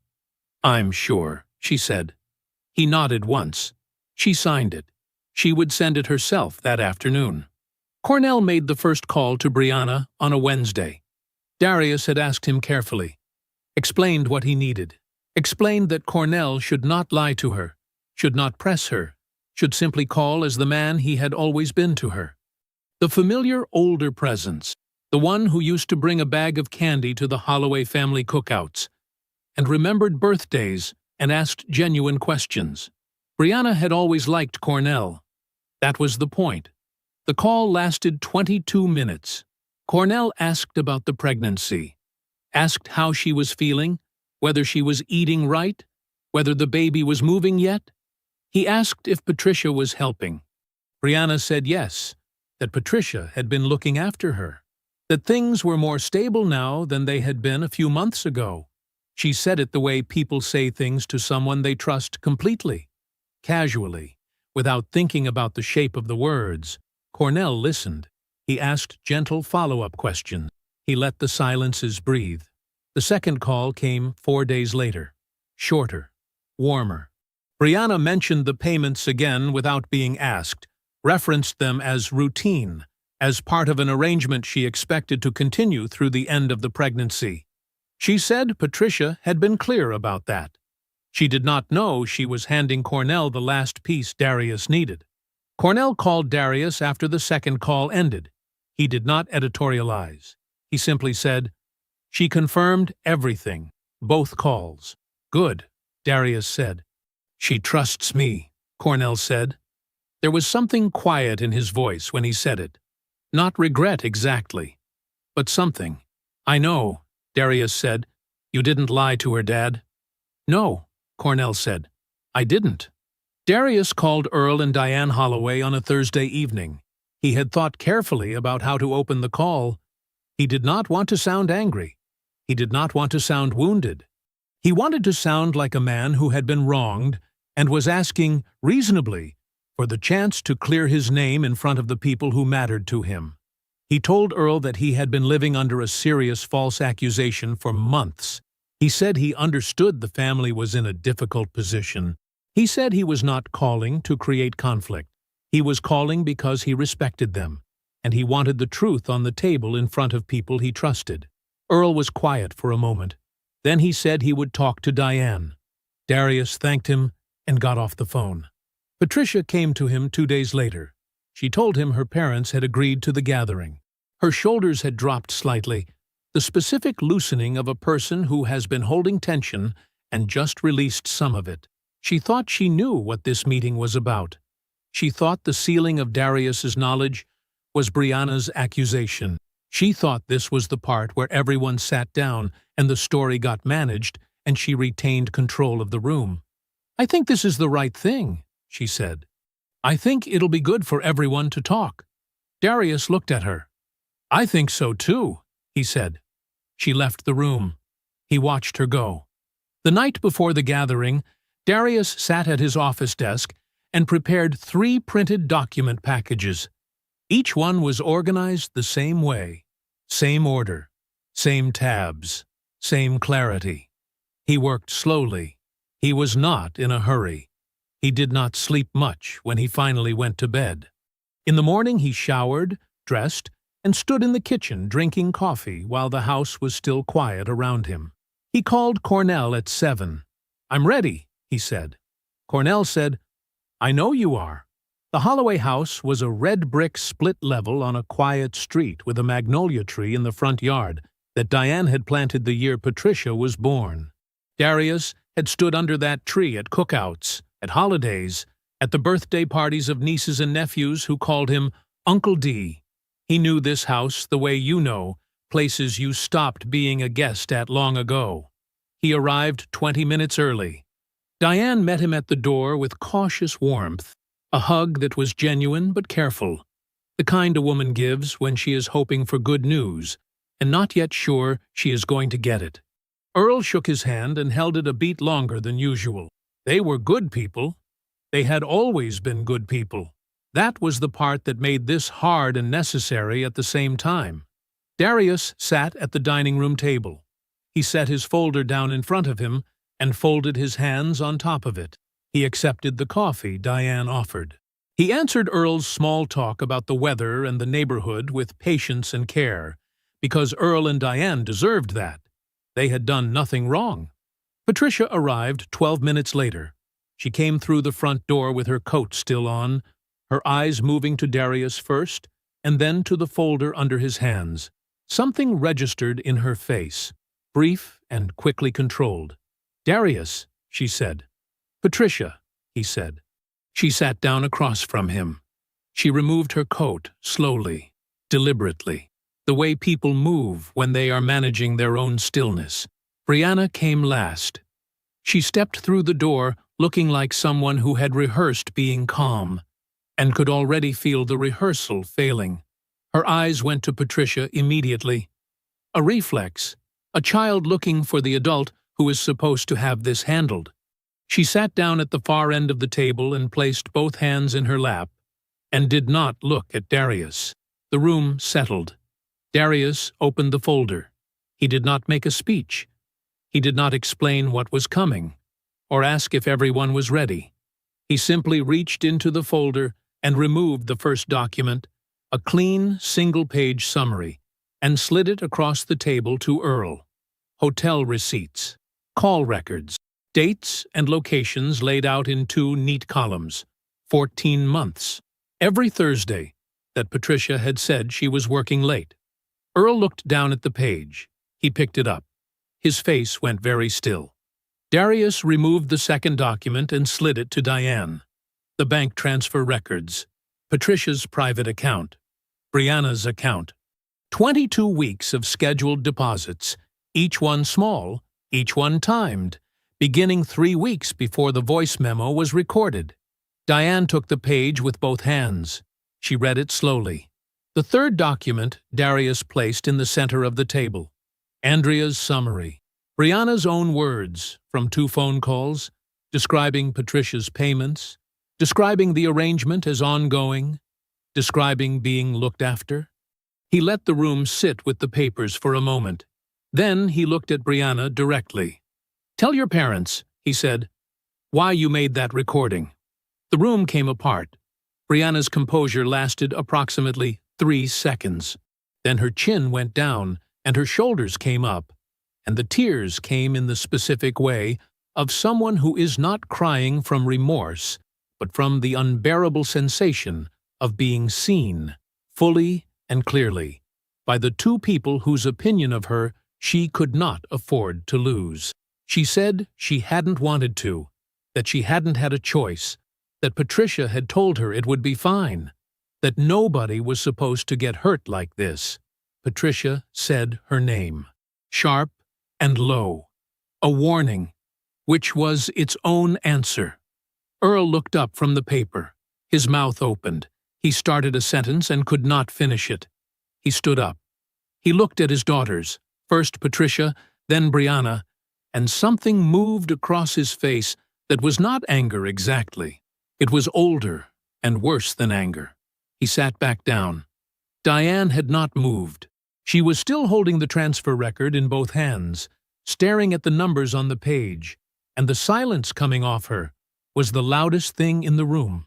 "I'm sure," she said. He nodded once. She signed it. She would send it herself that afternoon. Cornell made the first call to Brianna on a Wednesday. Darius had asked him carefully, explained what he needed, explained that Cornell should not lie to her, should not press her, should simply call as the man he had always been to her. The familiar older presence, the one who used to bring a bag of candy to the Holloway family cookouts, and remembered birthdays and asked genuine questions. Brianna had always liked Cornell. That was the point. The call lasted 22 minutes. Cornell asked about the pregnancy, asked how she was feeling, whether she was eating right, whether the baby was moving yet. He asked if Patricia was helping. Brianna said yes, that Patricia had been looking after her, that things were more stable now than they had been a few months ago. She said it the way people say things to someone they trust completely, casually, without thinking about the shape of the words. Cornell listened. He asked gentle follow-up questions. He let the silences breathe. The second call came 4 days later. Shorter, warmer. Brianna mentioned the payments again without being asked, referenced them as routine, as part of an arrangement she expected to continue through the end of the pregnancy. She said Patricia had been clear about that. She did not know she was handing Cornell the last piece Darius needed. Cornell called Darius after the second call ended. He did not editorialize. He simply said, "She confirmed everything, both calls." "Good," Darius said. "She trusts me," Cornell said. There was something quiet in his voice when he said it. Not regret exactly, but something. "I know," Darius said. "You didn't lie to her, Dad." "No," Cornell said. "I didn't." Darius called Earl and Diane Holloway on a Thursday evening. He had thought carefully about how to open the call. He did not want to sound angry. He did not want to sound wounded. He wanted to sound like a man who had been wronged and was asking, reasonably, for the chance to clear his name in front of the people who mattered to him. He told Earl that he had been living under a serious false accusation for months. He said he understood the family was in a difficult position, He said he was not calling to create conflict. He was calling because he respected them, and he wanted the truth on the table in front of people he trusted. Earl was quiet for a moment. Then he said he would talk to Diane. Darius thanked him and got off the phone. Patricia came to him 2 days later. She told him her parents had agreed to the gathering. Her shoulders had dropped slightly, the specific loosening of a person who has been holding tension and just released some of it. She thought she knew what this meeting was about. She thought the sealing of Darius's knowledge was Brianna's accusation. She thought this was the part where everyone sat down and the story got managed and she retained control of the room. "I think this is the right thing," she said. "I think it'll be good for everyone to talk." Darius looked at her. "I think so too," he said. She left the room. He watched her go. The night before the gathering, Darius sat at his office desk and prepared 3 printed document packages. Each one was organized the same way, same order, same tabs, same clarity. He worked slowly. He was not in a hurry. He did not sleep much when he finally went to bed. In the morning he showered, dressed, and stood in the kitchen drinking coffee while the house was still quiet around him. He called Cornell at 7. "I'm ready," he said. Cornell said, "I know you are." The Holloway house was a red brick split level on a quiet street with a magnolia tree in the front yard that Diane had planted the year Patricia was born. Darius had stood under that tree at cookouts, at holidays, at the birthday parties of nieces and nephews who called him Uncle D. He knew this house the way you know places you stopped being a guest at long ago. He arrived 20 minutes early. Diane met him at the door with cautious warmth, a hug that was genuine but careful, the kind a woman gives when she is hoping for good news and not yet sure she is going to get it. Earl shook his hand and held it a beat longer than usual. They were good people. They had always been good people. That was the part that made this hard and necessary at the same time. Darius sat at the dining room table. He set his folder down in front of him and folded his hands on top of it. He accepted the coffee Diane offered. He answered Earl's small talk about the weather and the neighborhood with patience and care, because Earl and Diane deserved that. They had done nothing wrong. Patricia arrived 12 minutes later. She came through the front door with her coat still on, her eyes moving to Darius first, and then to the folder under his hands. Something registered in her face, brief and quickly controlled. "Darius," she said. "Patricia," he said. She sat down across from him. She removed her coat slowly, deliberately, the way people move when they are managing their own stillness. Brianna came last. She stepped through the door looking like someone who had rehearsed being calm and could already feel the rehearsal failing. Her eyes went to Patricia immediately. A reflex, a child looking for the adult who is supposed to have this handled. She sat down at the far end of the table and placed both hands in her lap, and did not look at Darius. The room settled. Darius opened the folder. He did not make a speech. He did not explain what was coming, or ask if everyone was ready. He simply reached into the folder and removed the first document, a clean, single-page summary, and slid it across the table to Earl. Hotel receipts, call records, dates and locations laid out in 2 neat columns, 14 months. Every Thursday that Patricia had said she was working late. Earl looked down at the page. He picked it up. His face went very still. Darius removed the second document and slid it to Diane. The bank transfer records, Patricia's private account, Brianna's account. 22 weeks of scheduled deposits, each one small, each one timed, beginning 3 weeks before the voice memo was recorded. Diane took the page with both hands. She read it slowly. The third document Darius placed in the center of the table. Andrea's summary. Brianna's own words from 2 phone calls, describing Patricia's payments, describing the arrangement as ongoing, describing being looked after. He let the room sit with the papers for a moment. Then he looked at Brianna directly. "Tell your parents," he said. Why you made that recording. The room came apart. Brianna's composure lasted approximately 3 seconds. Then her chin went down, and her shoulders came up, and the tears came in the specific way of someone who is not crying from remorse, but from the unbearable sensation of being seen, fully and clearly, by the two people whose opinion of her she could not afford to lose. She said she hadn't wanted to, that she hadn't had a choice, that Patricia had told her it would be fine, that nobody was supposed to get hurt like this. Patricia said her name, sharp and low, a warning, which was its own answer. Earl looked up from the paper. His mouth opened. He started a sentence and could not finish it. He stood up. He looked at his daughters, first Patricia, then Brianna, and something moved across his face that was not anger exactly. It was older and worse than anger. He sat back down. Diane had not moved. She was still holding the transfer record in both hands, staring at the numbers on the page, and the silence coming off her was the loudest thing in the room.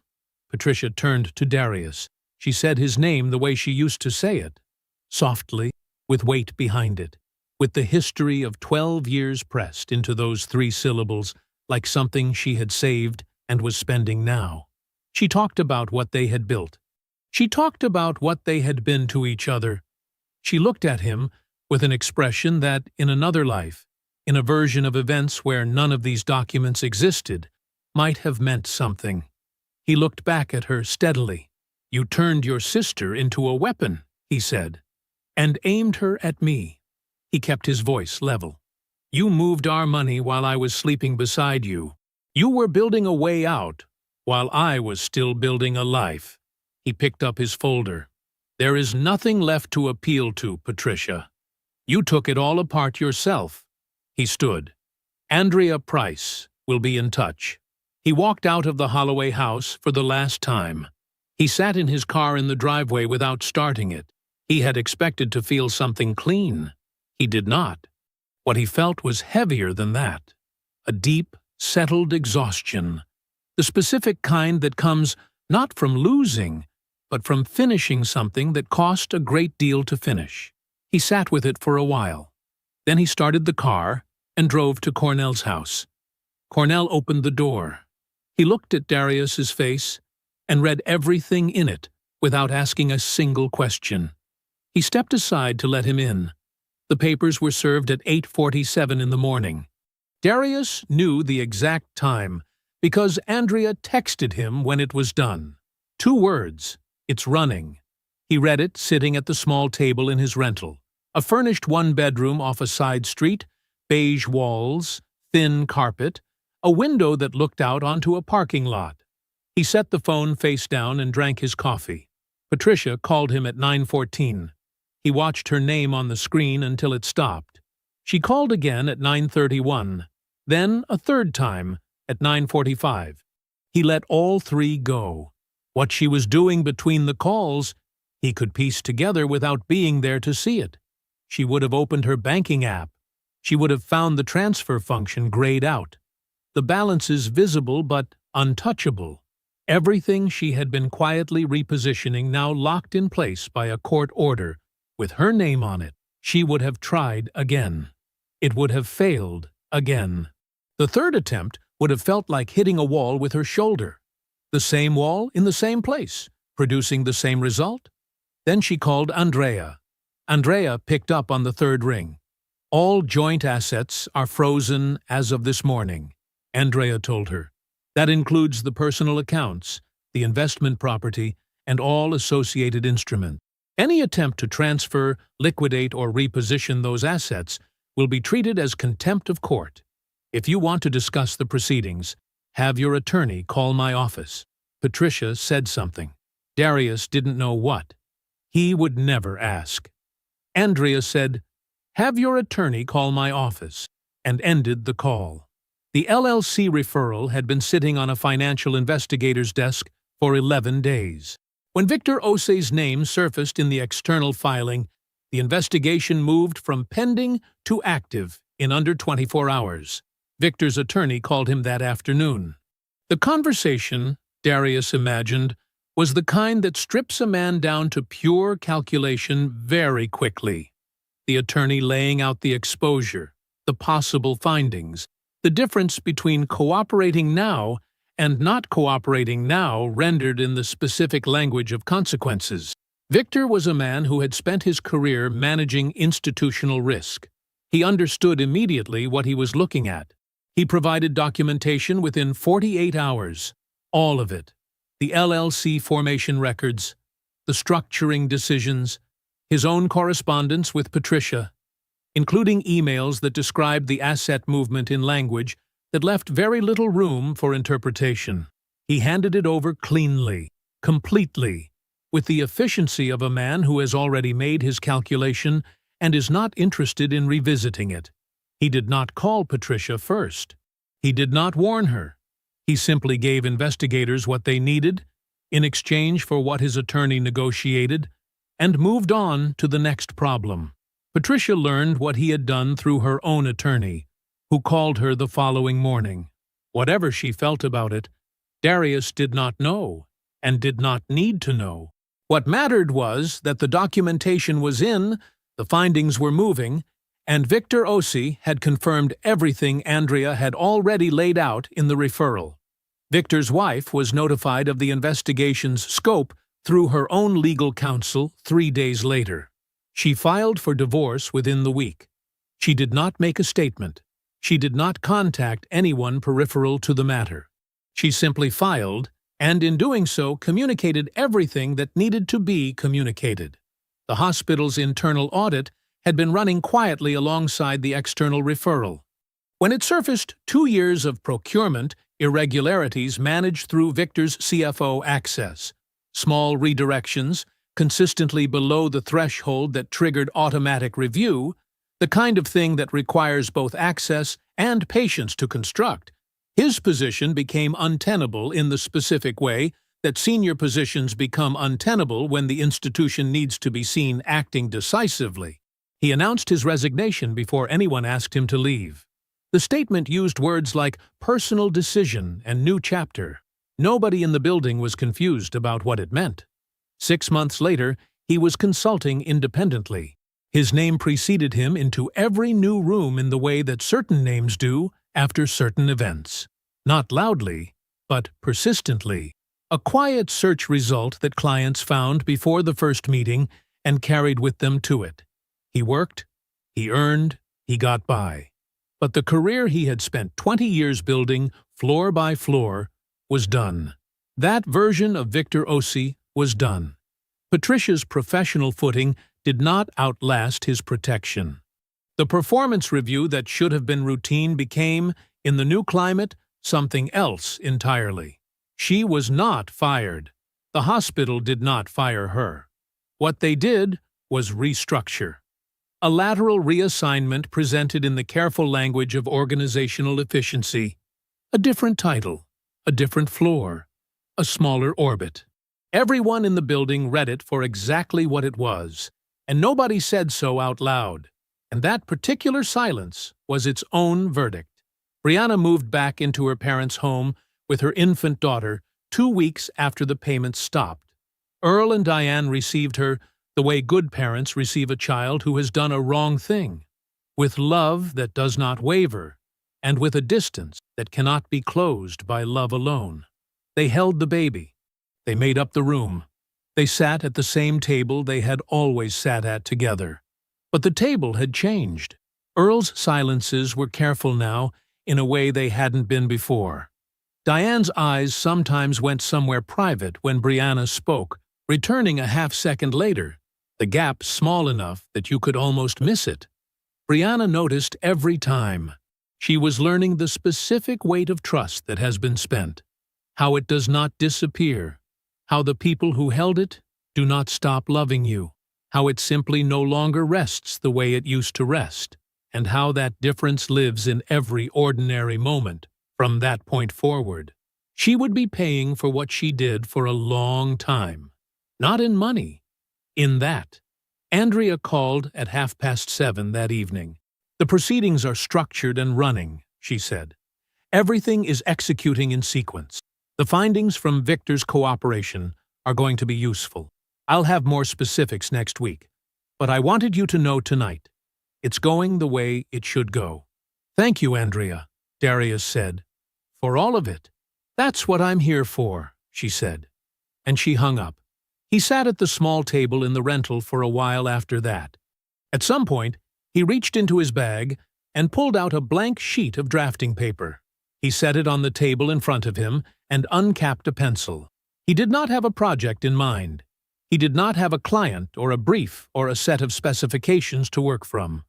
Patricia turned to Darius. She said his name the way she used to say it, softly, with weight behind it, with the history of 12 years pressed into those 3 syllables like something she had saved and was spending now. She talked about what they had built. She talked about what they had been to each other. She looked at him with an expression that, in another life, in a version of events where none of these documents existed, might have meant something. He looked back at her steadily. "You turned your sister into a weapon," he said, "and aimed her at me." He kept his voice level. "You moved our money while I was sleeping beside you. You were building a way out while I was still building a life." He picked up his folder. "There is nothing left to appeal to, Patricia. You took it all apart yourself." He stood. "Andrea Price will be in touch." He walked out of the Holloway house for the last time. He sat in his car in the driveway without starting it. He had expected to feel something clean. He did not. What he felt was heavier than that. A deep, settled exhaustion. The specific kind that comes not from losing, but from finishing something that cost a great deal to finish. He sat with it for a while. Then he started the car and drove to Cornell's house. Cornell opened the door. He looked at Darius's face and read everything in it without asking a single question. He stepped aside to let him in. The papers were served at 8:47 in the morning. Darius knew the exact time because Andrea texted him when it was done. 2 words, "It's running." He read it sitting at the small table in his rental. A furnished 1-bedroom off a side street, beige walls, thin carpet, a window that looked out onto a parking lot. He set the phone face down and drank his coffee. Patricia called him at 9:14. He watched her name on the screen until it stopped. She called again at 9:31, then a third time at 9:45. He let all 3 go. What she was doing between the calls, he could piece together without being there to see it. She would have opened her banking app. She would have found the transfer function grayed out. The balances visible but untouchable. Everything she had been quietly repositioning now locked in place by a court order, with her name on it. She would have tried again. It would have failed again. The third attempt would have felt like hitting a wall with her shoulder. The same wall in the same place, producing the same result. Then she called Andrea. Andrea picked up on the 3rd ring. "All joint assets are frozen as of this morning," Andrea told her. "That includes the personal accounts, the investment property, and all associated instruments. Any attempt to transfer, liquidate, or reposition those assets will be treated as contempt of court. If you want to discuss the proceedings, have your attorney call my office." Patricia said something. Darius didn't know what. He would never ask. Andrea said, "Have your attorney call my office," and ended the call. The LLC referral had been sitting on a financial investigator's desk for 11 days. When Victor Osei's name surfaced in the external filing, the investigation moved from pending to active in under 24 hours. Victor's attorney called him that afternoon. The conversation, Darius imagined, was the kind that strips a man down to pure calculation very quickly. The attorney laying out the exposure, the possible findings, the difference between cooperating now and not cooperating now rendered in the specific language of consequences. Victor was a man who had spent his career managing institutional risk. He understood immediately what he was looking at. He provided documentation within 48 hours, all of it. The LLC formation records, the structuring decisions, his own correspondence with Patricia, including emails that described the asset movement in language that left very little room for interpretation. He handed it over cleanly, completely, with the efficiency of a man who has already made his calculation and is not interested in revisiting it. He did not call Patricia first. He did not warn her. He simply gave investigators what they needed in exchange for what his attorney negotiated and moved on to the next problem. Patricia learned what he had done through her own attorney, who called her the following morning. Whatever she felt about it, Darius did not know and did not need to know. What mattered was that the documentation was in, the findings were moving, and Victor Ossi had confirmed everything Andrea had already laid out in the referral. Victor's wife was notified of the investigation's scope through her own legal counsel 3 days later. She filed for divorce within the week. She did not make a statement. She did not contact anyone peripheral to the matter. She simply filed, and in doing so communicated everything that needed to be communicated. The hospital's internal audit had been running quietly alongside the external referral. When it surfaced, 2 years of procurement irregularities managed through Victor's CFO access, small redirections, consistently below the threshold that triggered automatic review, the kind of thing that requires both access and patience to construct, his position became untenable in the specific way that senior positions become untenable when the institution needs to be seen acting decisively. He announced his resignation before anyone asked him to leave. The statement used words like personal decision and new chapter. Nobody in the building was confused about what it meant. 6 months later, he was consulting independently. His name preceded him into every new room in the way that certain names do after certain events. Not loudly, but persistently. A quiet search result that clients found before the first meeting and carried with them to it. He worked, he earned, he got by. But the career he had spent 20 years building, floor by floor, was done. That version of Victor Ossi was done. Patricia's professional footing did not outlast his protection. The performance review that should have been routine became, in the new climate, something else entirely. She was not fired. The hospital did not fire her. What they did was restructure. A lateral reassignment presented in the careful language of organizational efficiency. A different title, a different floor, a smaller orbit. Everyone in the building read it for exactly what it was, and nobody said so out loud. And that particular silence was its own verdict. Brianna moved back into her parents' home with her infant daughter 2 weeks after the payments stopped. Earl and Diane received her the way good parents receive a child who has done a wrong thing, with love that does not waver, and with a distance that cannot be closed by love alone. They held the baby. They made up the room. They sat at the same table they had always sat at together. But the table had changed. Earl's silences were careful now in a way they hadn't been before. Diane's eyes sometimes went somewhere private when Brianna spoke, returning a half-second later, the gap small enough that you could almost miss it. Brianna noticed every time. She was learning the specific weight of trust that has been spent, how it does not disappear, how the people who held it do not stop loving you, how it simply no longer rests the way it used to rest, and how that difference lives in every ordinary moment from that point forward. She would be paying for what she did for a long time. Not in money, in that. Andrea called at 7:30 that evening. The proceedings are structured and running, she said. "Everything is executing in sequence. The findings from Victor's cooperation are going to be useful. I'll have more specifics next week, but I wanted you to know tonight. It's going the way it should go." "Thank you, Andrea," Darius said. "For all of it." "That's what I'm here for," she said. And she hung up. He sat at the small table in the rental for a while after that. At some point, he reached into his bag and pulled out a blank sheet of drafting paper. He set it on the table in front of him and uncapped a pencil. He did not have a project in mind. He did not have a client or a brief or a set of specifications to work from.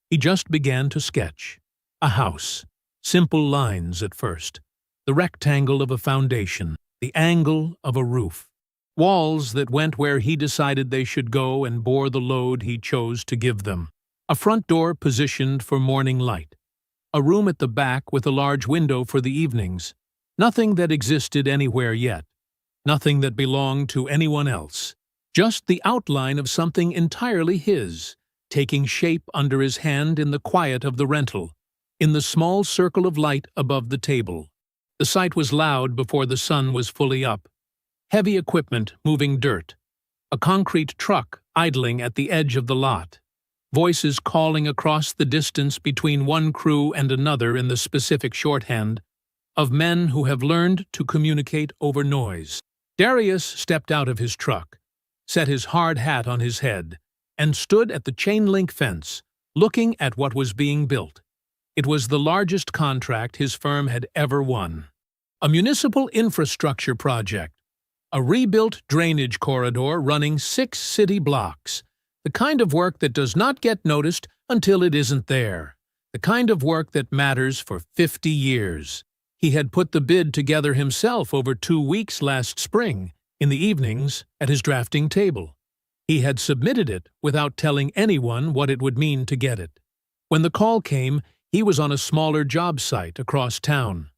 He just began to sketch. A house. Simple lines at first. The rectangle of a foundation. The angle of a roof. Walls that went where he decided they should go and bore the load he chose to give them. A front door positioned for morning light. A room at the back with a large window for the evenings. Nothing that existed anywhere yet. Nothing that belonged to anyone else. Just the outline of something entirely his, taking shape under his hand in the quiet of the rental, in the small circle of light above the table. The site was loud before the sun was fully up. Heavy equipment moving dirt. A concrete truck idling at the edge of the lot. Voices calling across the distance between one crew and another in the specific shorthand of men who have learned to communicate over noise. Darius stepped out of his truck, set his hard hat on his head, and stood at the chain-link fence, looking at what was being built. It was the largest contract his firm had ever won. A municipal infrastructure project. A rebuilt drainage corridor running 6 city blocks. The kind of work that does not get noticed until it isn't there. The kind of work that matters for 50 years. He had put the bid together himself over 2 weeks last spring, in the evenings, at his drafting table. He had submitted it without telling anyone what it would mean to get it. When the call came, he was on a smaller job site across town.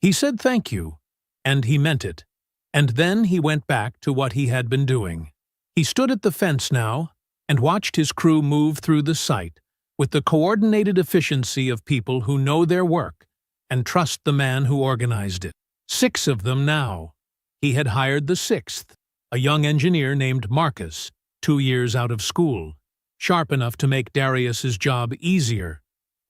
He said thank you, and he meant it. And then he went back to what he had been doing. He stood at the fence now and watched his crew move through the site with the coordinated efficiency of people who know their work and trust the man who organized it. 6 of them now. He had hired the 6th, a young engineer named Marcus, 2 years out of school, sharp enough to make Darius's job easier.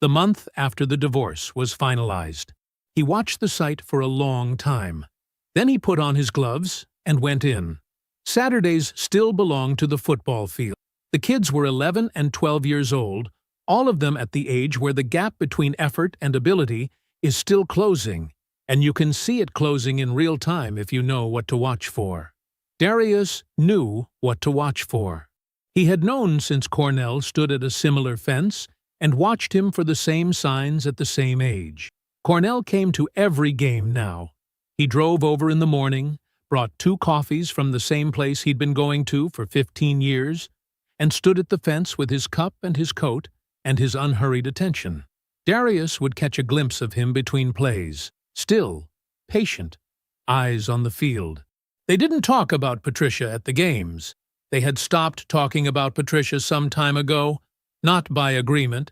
The month after the divorce was finalized. He watched the site for a long time. Then he put on his gloves and went in. Saturdays still belonged to the football field. The kids were 11 and 12 years old, all of them at the age where the gap between effort and ability is still closing, and you can see it closing in real time if you know what to watch for. Darius knew what to watch for. He had known since Cornell stood at a similar fence and watched him for the same signs at the same age. Cornell came to every game now. He drove over in the morning, brought 2 coffees from the same place he'd been going to for 15 years, and stood at the fence with his cup and his coat and his unhurried attention. Darius would catch a glimpse of him between plays, still, patient, eyes on the field. They didn't talk about Patricia at the games. They had stopped talking about Patricia some time ago, not by agreement,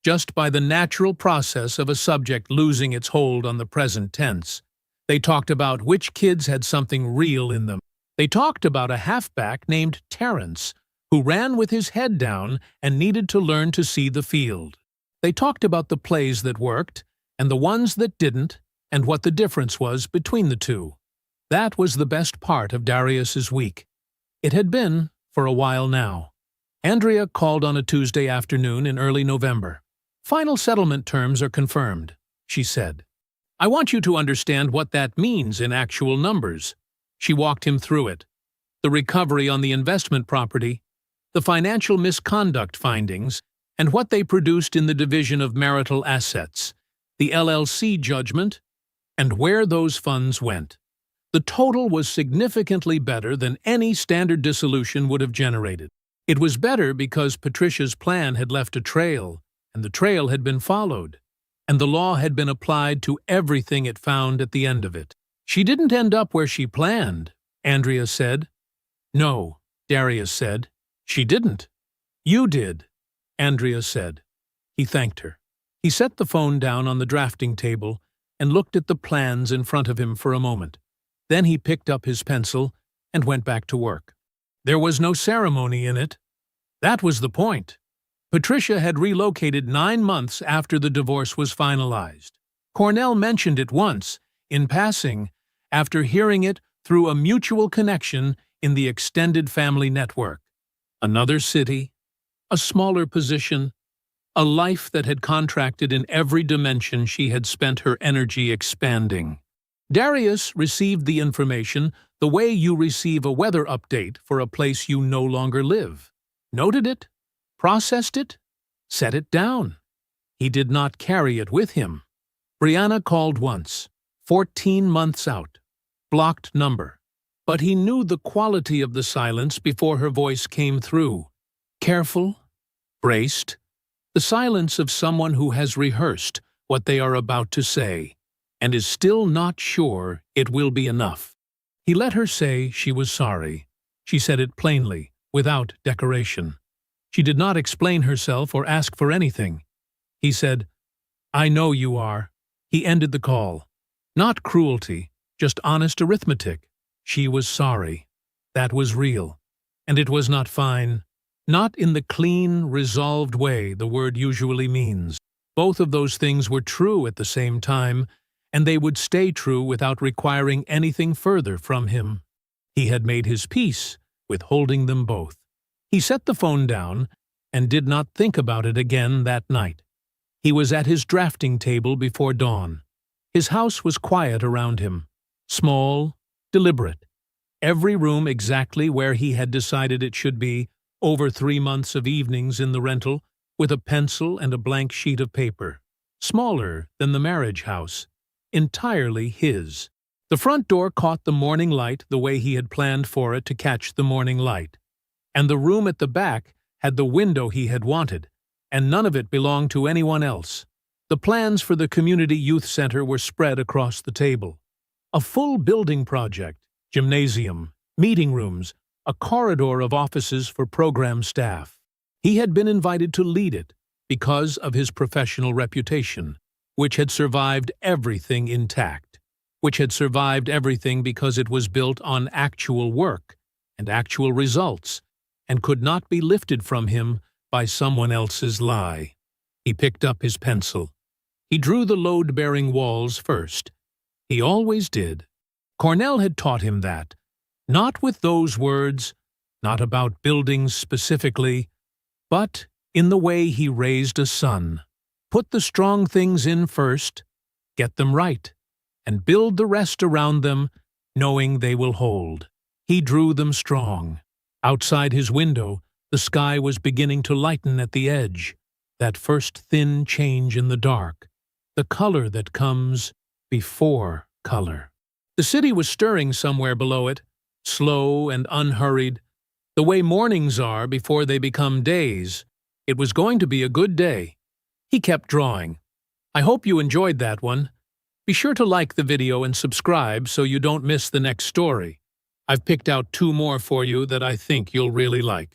just by the natural process of a subject losing its hold on the present tense. They talked about which kids had something real in them. They talked about a halfback named Terrence, who ran with his head down and needed to learn to see the field. They talked about the plays that worked, and the ones that didn't, and what the difference was between the two. That was the best part of Darius's week. It had been for a while now. Andrea called on a Tuesday afternoon in early November. "Final settlement terms are confirmed," she said. "I want you to understand what that means in actual numbers." She walked him through it. The recovery on the investment property, the financial misconduct findings, and what they produced in the division of marital assets, the LLC judgment, and where those funds went. The total was significantly better than any standard dissolution would have generated. It was better because Patricia's plan had left a trail, and the trail had been followed, and the law had been applied to everything it found at the end of it. "She didn't end up where she planned," Andrea said. "No," Darius said. "She didn't." "You did," Andrea said. He thanked her. He set the phone down on the drafting table and looked at the plans in front of him for a moment. Then he picked up his pencil and went back to work. There was no ceremony in it. That was the point. Patricia had relocated 9 months after the divorce was finalized. Cornell mentioned it once, in passing, after hearing it through a mutual connection in the extended family network. Another city, a smaller position, a life that had contracted in every dimension she had spent her energy expanding. Darius received the information the way you receive a weather update for a place you no longer live. Noted it, processed it, set it down. He did not carry it with him. Brianna called once, 14 months out. Blocked number. But he knew the quality of the silence before her voice came through. Careful, braced, the silence of someone who has rehearsed what they are about to say and is still not sure it will be enough. He let her say she was sorry. She said it plainly, without decoration. She did not explain herself or ask for anything. He said, "I know you are." He ended the call. Not cruelty, just honest arithmetic. She was sorry. That was real. And it was not fine. Not in the clean, resolved way the word usually means. Both of those things were true at the same time, and they would stay true without requiring anything further from him. He had made his peace with holding them both. He set the phone down and did not think about it again that night. He was at his drafting table before dawn. His house was quiet around him, small, deliberate. Every room exactly where he had decided it should be, over 3 months of evenings in the rental, with a pencil and a blank sheet of paper. Smaller than the marriage house. Entirely his. The front door caught the morning light the way he had planned for it to catch the morning light. And the room at the back had the window he had wanted, and none of it belonged to anyone else. The plans for the community youth center were spread across the table. A full building project, gymnasium, meeting rooms, a corridor of offices for program staff. He had been invited to lead it because of his professional reputation, which had survived everything intact, which had survived everything because it was built on actual work and actual results, and could not be lifted from him by someone else's lie. He picked up his pencil. He drew the load-bearing walls first. He always did. Cornell had taught him that. Not with those words, not about buildings specifically, but in the way he raised a son. Put the strong things in first, get them right, and build the rest around them, knowing they will hold. He drew them strong. Outside his window, the sky was beginning to lighten at the edge, that first thin change in the dark, the color that comes before color. The city was stirring somewhere below it, slow and unhurried, the way mornings are before they become days. It was going to be a good day. He kept drawing. I hope you enjoyed that one. Be sure to like the video and subscribe so you don't miss the next story. I've picked out 2 more for you that I think you'll really like.